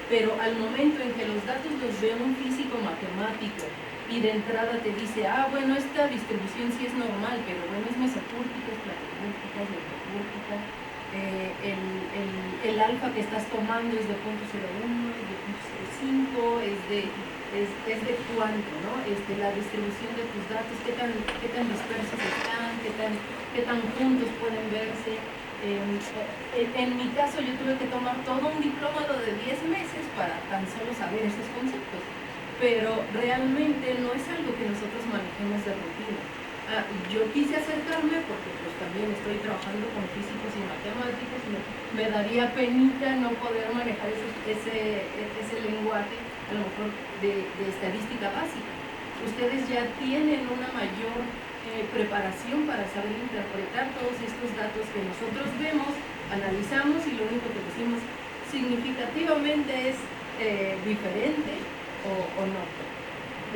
Pero al momento en que los datos los ve un físico matemático y de entrada te dice, bueno, esta distribución sí es normal, pero bueno, es mesocúrtica, es platicúrtica, es leptocúrtica, el alfa que estás tomando es de 0.01, es de 0.05, es de cuánto, ¿no? La distribución de tus datos, qué tan dispersos están, qué tan juntos pueden verse. En mi caso yo tuve que tomar todo un diplomado de 10 meses para tan solo saber esos conceptos, pero realmente no es algo que nosotros manejemos de rutina. Yo quise acercarme porque pues también estoy trabajando con físicos y matemáticos y me daría penita no poder manejar ese lenguaje, a lo mejor de estadística básica. Ustedes ya tienen una mayor preparación para saber interpretar todos estos datos que nosotros vemos, analizamos y lo único que decimos significativamente es diferente o no.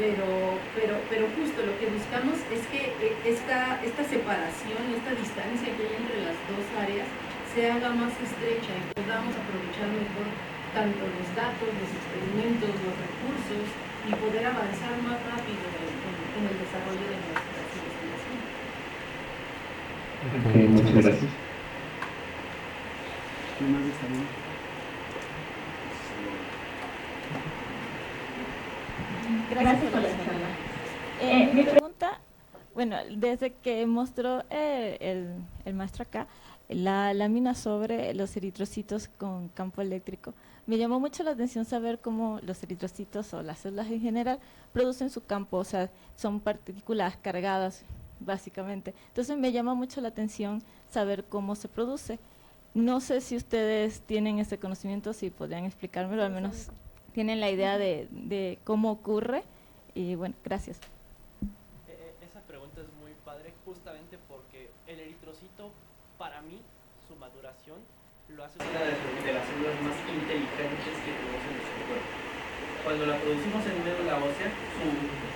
Pero justo lo que buscamos es que esta separación, esta distancia que hay entre las dos áreas se haga más estrecha y podamos aprovechar mejor tanto los datos, los experimentos, los recursos y poder avanzar más rápido en el desarrollo de nuestras investigaciones. Ok, muchas gracias. ¿Quién más está bien? Gracias por la charla. Mi pregunta, bueno, desde que mostró el maestro acá la lámina sobre los eritrocitos con campo eléctrico, me llamó mucho la atención saber cómo los eritrocitos o las células en general producen su campo, o sea, son partículas cargadas básicamente. Entonces me llama mucho la atención saber cómo se produce. No sé si ustedes tienen ese conocimiento, si podrían explicármelo, al menos tienen la idea de cómo ocurre. Y bueno, gracias. Esa pregunta es muy padre justamente porque el eritrocito, para mí, su maduración lo hace una de las células más inteligentes que tenemos en nuestro cuerpo. Cuando la producimos en médula ósea, su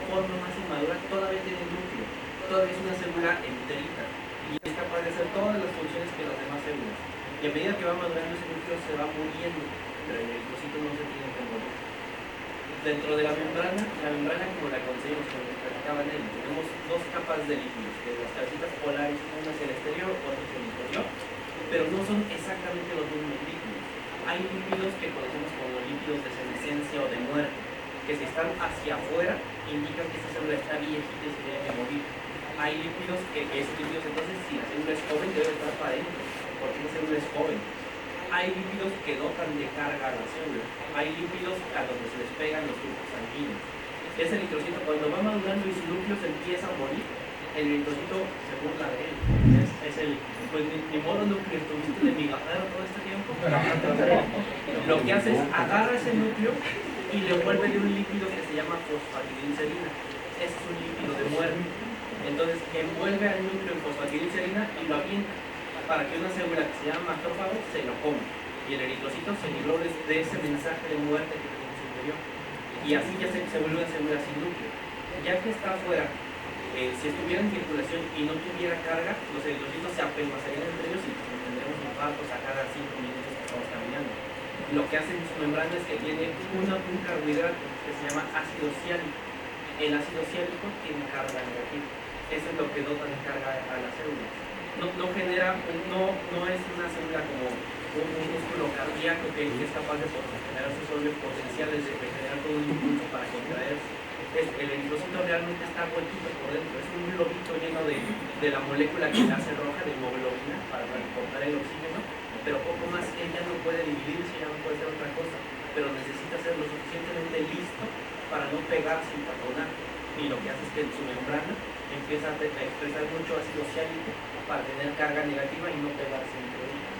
forma más inmadura todavía tiene núcleo, todavía es una célula enterita y es capaz de hacer todas las funciones que las demás células. Y a medida que va madurando ese núcleo se va muriendo, pero el eritrocito no se tiene que morir. Dentro de la membrana como la conseguimos, como les platicaba en él, tenemos dos capas de lípidos, de las calcitas polares, una hacia el exterior, otra hacia el interior, pero no son exactamente los mismos lípidos. Hay lípidos que conocemos como lípidos de senescencia o de muerte, que si están hacia afuera indican que esta célula está viejita y se tiene que morir. Hay lípidos esos lípidos entonces, si la célula es joven, debe estar para adentro, porque esa célula es joven. Hay lípidos que dotan de carga a la célula, hay lípidos a donde se les pegan los grupos sanguíneos. Ese eritrocito, cuando va madurando y su núcleo se empieza a morir, el eritrocito se burla de él. Es el, pues ni modo núcleo, estuviste de migajero todo este tiempo. Lo que hace es agarra ese núcleo y le vuelve de un lípido que se llama fosfatidilcerina. Ese es un lípido de muerte. Entonces envuelve al núcleo en fosfatidilcerina y lo avienta para que una célula que se llama macrófago se lo come. Y el eritrocito se libró de ese mensaje de muerte que tenemos interior. Y así ya se vuelve una célula sin núcleo. Ya que está afuera, si estuviera en circulación y no tuviera carga, los eritrocitos se apelmazarían entre ellos y tendremos infartos a cada 5 minutos que estamos caminando. Lo que hace en su membrana es que tiene un carbohidrato que se llama ácido ciálico. El ácido ciálico tiene carga negativa. Eso es lo que dota de carga a las células. No genera, no es una célula como un músculo cardíaco que es capaz de generar sus óleos potenciales, de generar todo un impulso para contraerse. El eritrocito realmente está huequito por dentro, es un globito lleno de la molécula que la hace roja, de hemoglobina, para transportar el oxígeno, pero poco más. Él ya no puede dividirse, ya no puede ser otra cosa, pero necesita ser lo suficientemente listo para no pegarse y patronar. Y lo que hace es que en su membrana empieza a expresar mucho ácido ciálico para tener carga negativa y no pegarse entre ellos.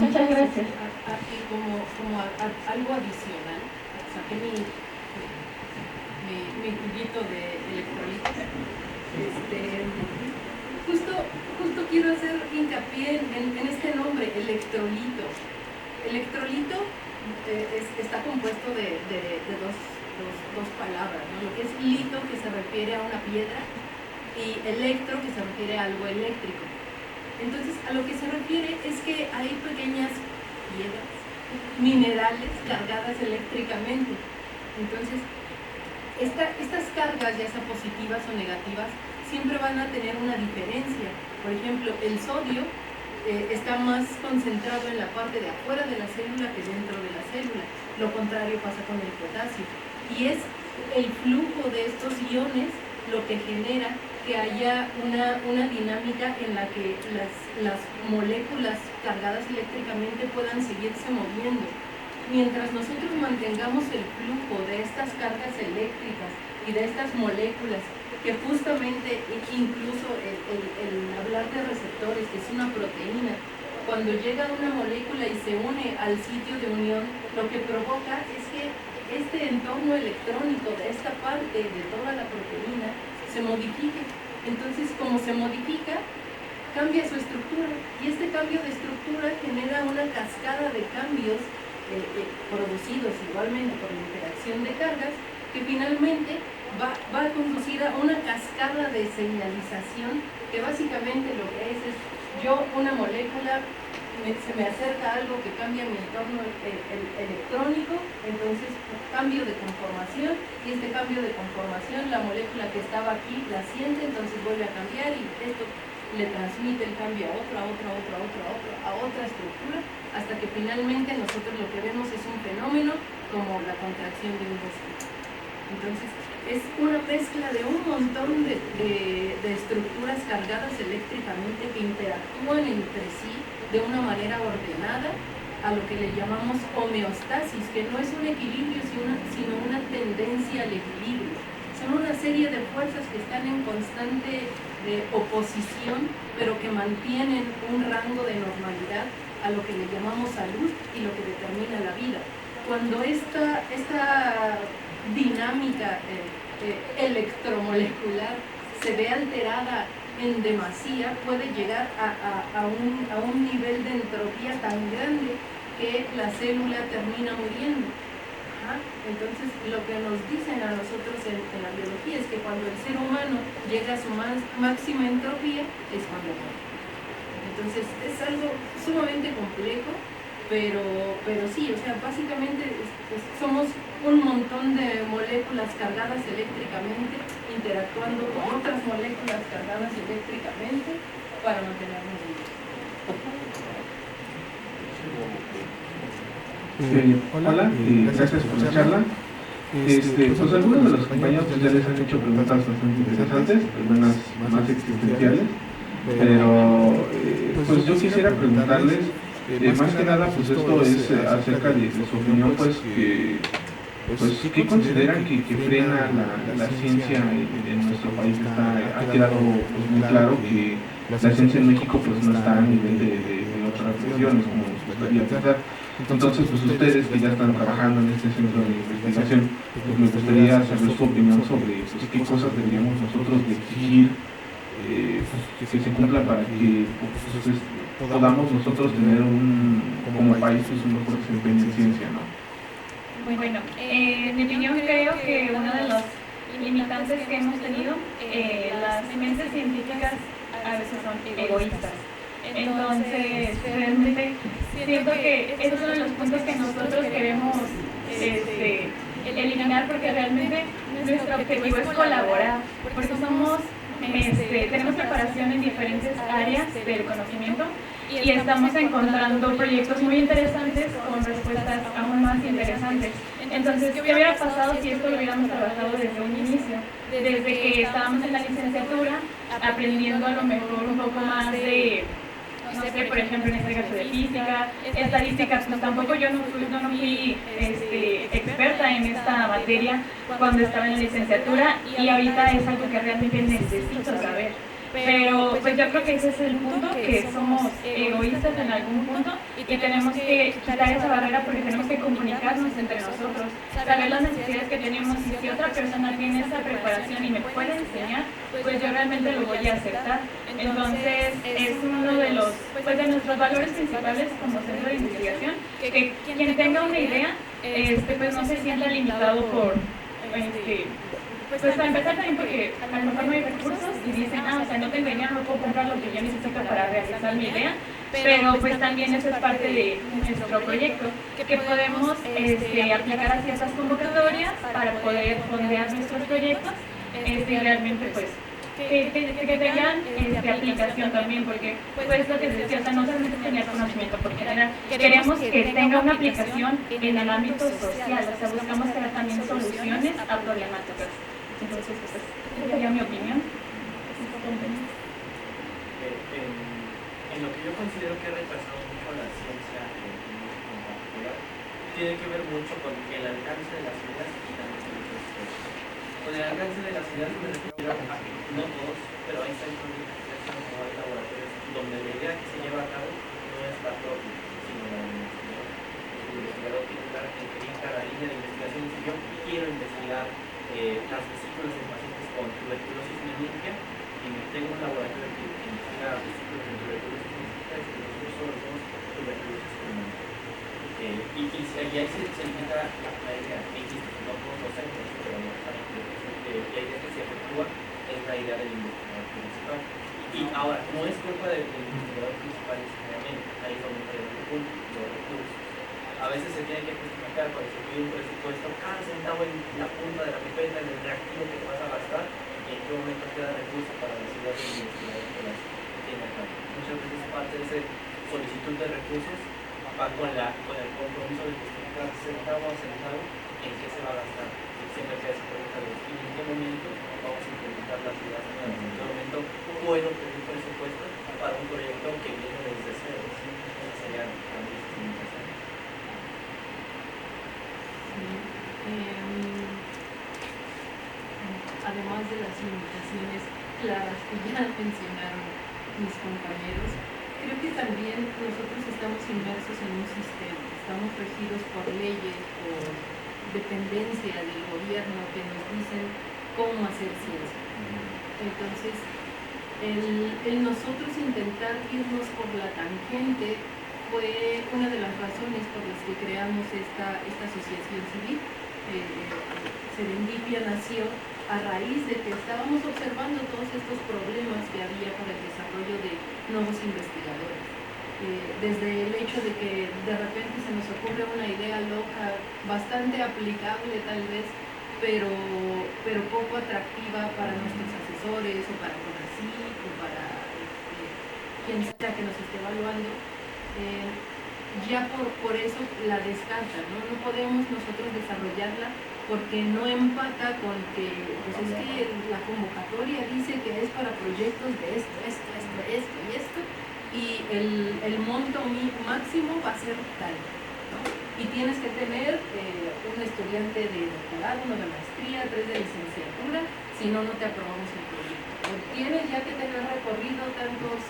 Muchas gracias. Aquí como algo adicional, saqué mi tubito de electrolitos. Justo quiero hacer hincapié en este nombre, electrolito. Electrolito está compuesto de dos palabras, ¿no? Lo que es lito, que se refiere a una piedra, y electro, que se refiere a algo eléctrico. Entonces, a lo que se refiere es que hay pequeñas piedras minerales cargadas eléctricamente. Entonces, estas cargas, ya sean positivas o negativas, siempre van a tener una diferencia. Por ejemplo, el sodio está más concentrado en la parte de afuera de la célula que dentro de la célula. Lo contrario pasa con el potasio. Y es el flujo de estos iones lo que genera que haya una dinámica en la que las moléculas cargadas eléctricamente puedan seguirse moviendo. Mientras nosotros mantengamos el flujo de estas cargas eléctricas y de estas moléculas, que justamente incluso el hablar de receptores, que es una proteína, cuando llega una molécula y se une al sitio de unión, lo que provoca es que este entorno electrónico de esta parte de toda la proteína se modifique. Entonces, como se modifica, cambia su estructura, y este cambio de estructura genera una cascada de cambios producidos igualmente por la interacción de cargas, que finalmente va a conducir a una cascada de señalización, que básicamente lo que es yo, una molécula, se me acerca algo que cambia mi entorno electrónico, entonces cambio de conformación, y este cambio de conformación, la molécula que estaba aquí la siente, entonces vuelve a cambiar, y esto le transmite el cambio a otra estructura, hasta que finalmente nosotros lo que vemos es un fenómeno como la contracción de un bosque. Entonces, es una mezcla de un montón de estructuras cargadas eléctricamente que interactúan entre sí de una manera ordenada, a lo que le llamamos homeostasis, que no es un equilibrio sino una tendencia al equilibrio. Son una serie de fuerzas que están en constante oposición, pero que mantienen un rango de normalidad a lo que le llamamos salud y lo que determina la vida. Cuando esta dinámica electromolecular se ve alterada en demasía, puede llegar a un nivel de entropía tan grande que la célula termina muriendo. Entonces, lo que nos dicen a nosotros en la biología es que cuando el ser humano llega a su máxima entropía es cuando muere. Entonces, es algo sumamente complejo, pero sí, o sea, básicamente somos un montón de moléculas cargadas eléctricamente interactuando con otras moléculas cargadas eléctricamente para mantenernos vivos. Hola, gracias por la charla. Pues algunos de los compañeros ya les han hecho preguntas bastante interesantes, algunas más existenciales, pero pues yo quisiera preguntarles, más que nada, pues esto es acerca de su opinión, pues ¿qué consideran que frena la ciencia en nuestro país? Ha quedado pues muy claro que la ciencia en México pues no está a nivel de otras regiones, como nos gustaría pensar. Entonces, pues ustedes que ya están trabajando en este centro de investigación, pues me gustaría saber su opinión sobre pues, qué cosas deberíamos nosotros de exigir que se cumpla para que pues, podamos nosotros tener como país pues, un mejor desempeño en ciencia, ¿no? Bueno, en mi opinión creo que uno de los limitantes que hemos tenido, las mentes científicas a veces son egoístas. Entonces, realmente siento que ese es uno de los puntos que nosotros queremos eliminar, porque realmente nuestro objetivo es colaborar, porque tenemos preparación en diferentes áreas del conocimiento y estamos encontrando proyectos muy interesantes con respuestas aún más interesantes. Entonces, ¿qué hubiera pasado si esto lo hubiéramos trabajado desde un inicio? Desde que estábamos en la licenciatura, aprendiendo a lo mejor un poco más de, no sé, por ejemplo, en este caso de física, estadísticas, pues tampoco yo no fui experta en esta materia cuando estaba en la licenciatura, y ahorita es algo que realmente necesito saber. Pero pues yo creo que ese es el punto, que somos egoístas en algún punto y tenemos que quitar esa barrera, porque tenemos que comunicarnos entre nosotros, saber las necesidades que tenemos, y si otra persona tiene esa preparación y me puede enseñar, pues yo realmente lo voy a aceptar. Entonces es uno de nuestros valores principales como centro de investigación, que quien tenga una idea pues no se sienta limitado por pues para empezar también, porque a lo mejor no hay recursos y dicen, o sea, no tengo dinero, no puedo comprar lo que yo necesito para realizar mi idea, pero pues también eso es parte de nuestro proyecto, que podemos aplicar a ciertas convocatorias para poder fondear nuestros proyectos y realmente pues que tengan aplicación también, porque pues lo que se decía, o sea, no solamente tener conocimiento por general, queremos que tenga una aplicación en el ámbito social, o sea, buscamos crear también soluciones a problemáticas. Entonces, pues, esa sería mi opinión. En lo que yo considero que ha retrasado mucho a la ciencia en particular, tiene que ver mucho con el alcance de las ideas y también con los expertos. Con el alcance de las ideas me refiero a que no todos, pero hay centros de investigación o hay laboratorios donde la idea que se lleva a cabo no es la propia, sino la del investigador. El investigador tiene que brinca la línea de investigación y dice, yo quiero investigar las vesículas en pacientes con tuberculosis meningia y tengo un laboratorio que investiga vesículas de tuberculosis meningia y nosotros solo hacemos tuberculosis meningia. Y ahí se limita la idea que existe, no todos los centros, pero no la idea que se efectúa es la idea del investigador principal. Y ahora, como es culpa del investigador principal, necesariamente, ahí es donde entra el punto, los recursos. A veces se tiene que justificar cuando se pide un presupuesto cada centavo en la punta de la pipeta, en el reactivo que vas a gastar, y en qué momento queda recurso para las ideas del investigador que las tiene acá. Muchas veces parte de esa solicitud de recursos va con el compromiso de justificar centavo a centavo en qué se va a gastar. Y siempre queda esa pregunta de ¿y en qué momento vamos a implementar las ideas nuevas? ¿En qué momento puedo pedir presupuesto para un proyecto que viene desde cero? Esa sería la justificación. Además de las limitaciones claras que ya mencionaron mis compañeros, creo que también nosotros estamos inmersos en un sistema, estamos regidos por leyes, por dependencia del gobierno que nos dicen cómo hacer ciencia. Entonces, el nosotros intentar irnos por la tangente fue una de las razones por las que creamos esta asociación civil. Serendipia nació a raíz de que estábamos observando todos estos problemas que había para el desarrollo de nuevos investigadores. Desde el hecho de que de repente se nos ocurre una idea loca, bastante aplicable tal vez, pero poco atractiva para nuestros asesores o para CONACYT o para quien sea que nos esté evaluando. Ya por eso la descartan, ¿no? No podemos nosotros desarrollarla porque no empata con que, pues es que la convocatoria dice que es para proyectos de esto, y el monto máximo va a ser tal, ¿no? Y tienes que tener un estudiante de doctorado, uno de maestría, 3 de licenciatura, si no, no te aprobamos el proyecto. O tienes ya que tener recorrido tantos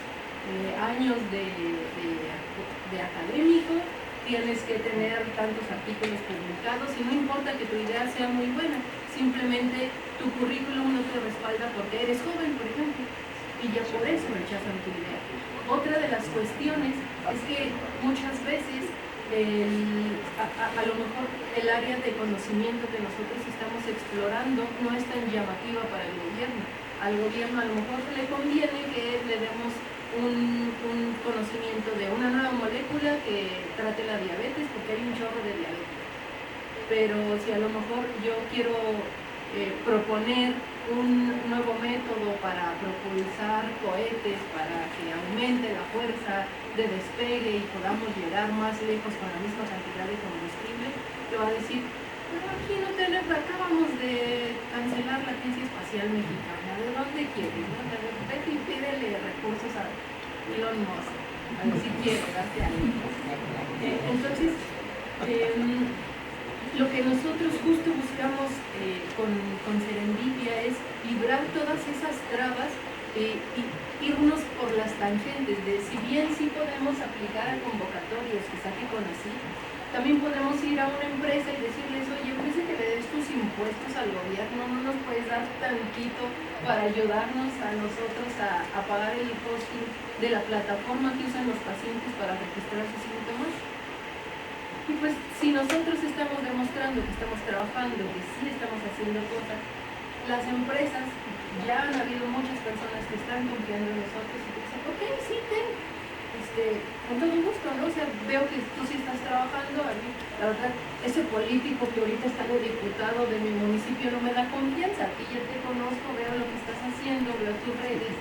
años de académico, tienes que tener tantos artículos publicados y no importa que tu idea sea muy buena, simplemente tu currículum no te respalda porque eres joven, por ejemplo, y ya por eso rechazan tu idea. Otra de las cuestiones es que muchas veces a lo mejor el área de conocimiento que nosotros estamos explorando no es tan llamativa para el gobierno. Al gobierno a lo mejor le conviene que le demos un conocimiento de una nueva molécula que trate la diabetes, porque hay un chorro de diabetes. Pero si a lo mejor yo quiero proponer un nuevo método para propulsar cohetes, para que aumente la fuerza de despegue y podamos llegar más lejos con la misma cantidad de combustible, te va a decir, pero aquí no tenemos, acabamos de cancelar la Agencia Espacial Mexicana, ¿de dónde quieres? ¿No? Vete y pídele recursos a Elon Musk, a ver si quiere darte algo. Entonces, lo que nosotros justo buscamos con Serendipia es librar todas esas trabas y irnos por las tangentes de, si bien sí podemos aplicar a convocatorias que saque CONACYT, también podemos ir a una empresa y decirles, oye, en vez de que le des tus impuestos al gobierno, ¿no nos puedes dar tantito para ayudarnos a nosotros a pagar el hosting de la plataforma que usan los pacientes para registrar sus síntomas? Y pues si nosotros estamos demostrando que estamos trabajando, que sí estamos haciendo cosas, las empresas, ya han habido muchas personas que están confiando en nosotros y que dicen, ok, sí, con todo gusto, ¿no? O sea, veo que tú sí estás trabajando, a mí, la verdad, ese político que ahorita está de diputado de mi municipio no me da confianza, aquí ya te conozco, veo lo que estás haciendo, veo tus redes,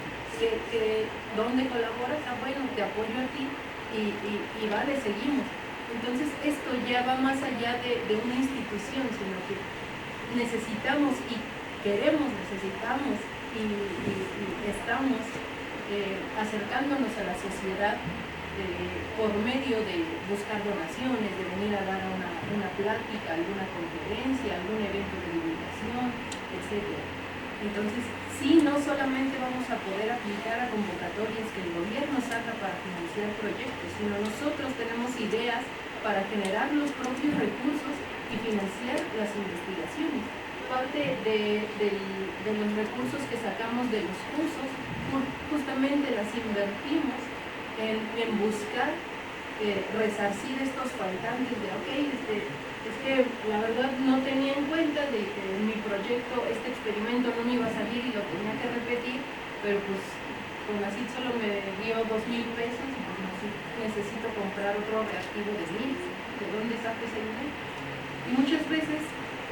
dónde colaboras, bueno, te apoyo a ti y vale, seguimos. Entonces esto ya va más allá de una institución, sino que necesitamos, y queremos, necesitamos y estamos acercándonos a la sociedad por medio de buscar donaciones, de venir a dar una plática, alguna conferencia, algún evento de divulgación, etc. Entonces, sí, no solamente vamos a poder aplicar a convocatorias que el gobierno saca para financiar proyectos, sino nosotros tenemos ideas para generar los propios recursos y financiar las investigaciones. Parte de los recursos que sacamos de los cursos, justamente las invertimos en buscar resarcir estos faltantes de, es que la verdad no tenía en cuenta de que en mi proyecto este experimento no me iba a salir y lo tenía que repetir, pero pues con la CIT solo me dio 2,000 pesos, pues necesito comprar otro reactivo de 1,000, ¿de dónde saco ese dinero? Y muchas veces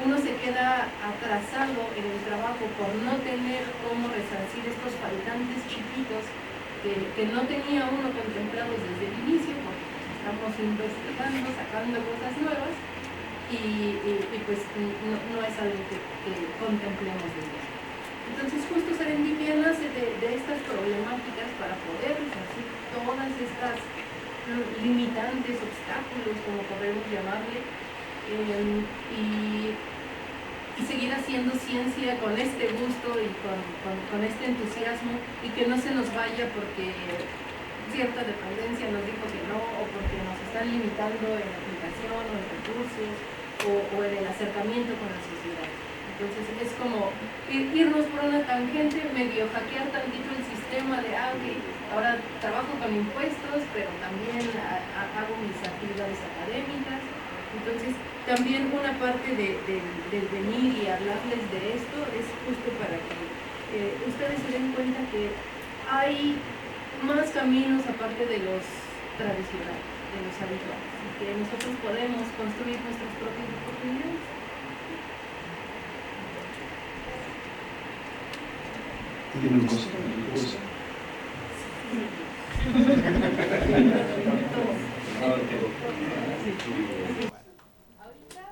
uno se queda atrasado en el trabajo por no tener cómo resarcir estos faltantes chiquitos que no tenía uno contemplados desde el inicio, porque estamos investigando, sacando cosas nuevas y pues no es algo que contemplemos desde ahí. Entonces justo Serendipia nace de estas problemáticas para poder resarcir todas estas limitantes, obstáculos, como podemos llamarle, y seguir haciendo ciencia con este gusto y con este entusiasmo, y que no se nos vaya porque cierta dependencia nos dijo que no, o porque nos están limitando en aplicación o en recursos o en el acercamiento con la sociedad. Entonces es como irnos por una tangente, medio hackear tantito el sistema de, ahora trabajo con impuestos, pero también hago mis actividades académicas. Entonces también una parte del venir y hablarles de esto es justo para que ustedes se den cuenta que hay más caminos aparte de los tradicionales, de los habituales, y que nosotros podemos construir nuestras propias oportunidades. ¿Tiene un costo el curso? Ahorita,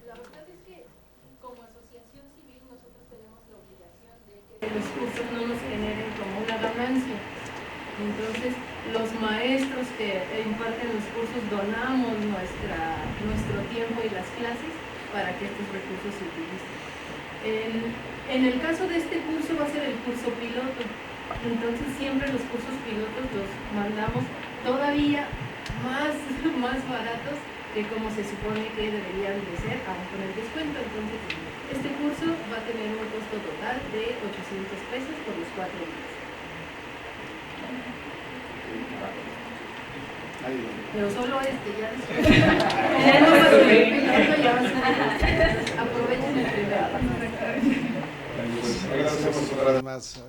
la verdad es que como asociación civil nosotros tenemos la obligación de que los cursos no nos generen como una ganancia. Entonces, los maestros que imparten los cursos donamos nuestro tiempo y las clases para que estos recursos se utilicen. En el caso de este curso va a ser el curso piloto, entonces siempre los cursos pilotos los mandamos todavía más baratos que como se supone que deberían de ser, aún con el descuento. Entonces este curso va a tener un costo total de 800 pesos por los 4 días. Pero solo ya después. Ya no va a ser el piloto, ya va a ser. Aprovechen el primero. Agradecemos una vez más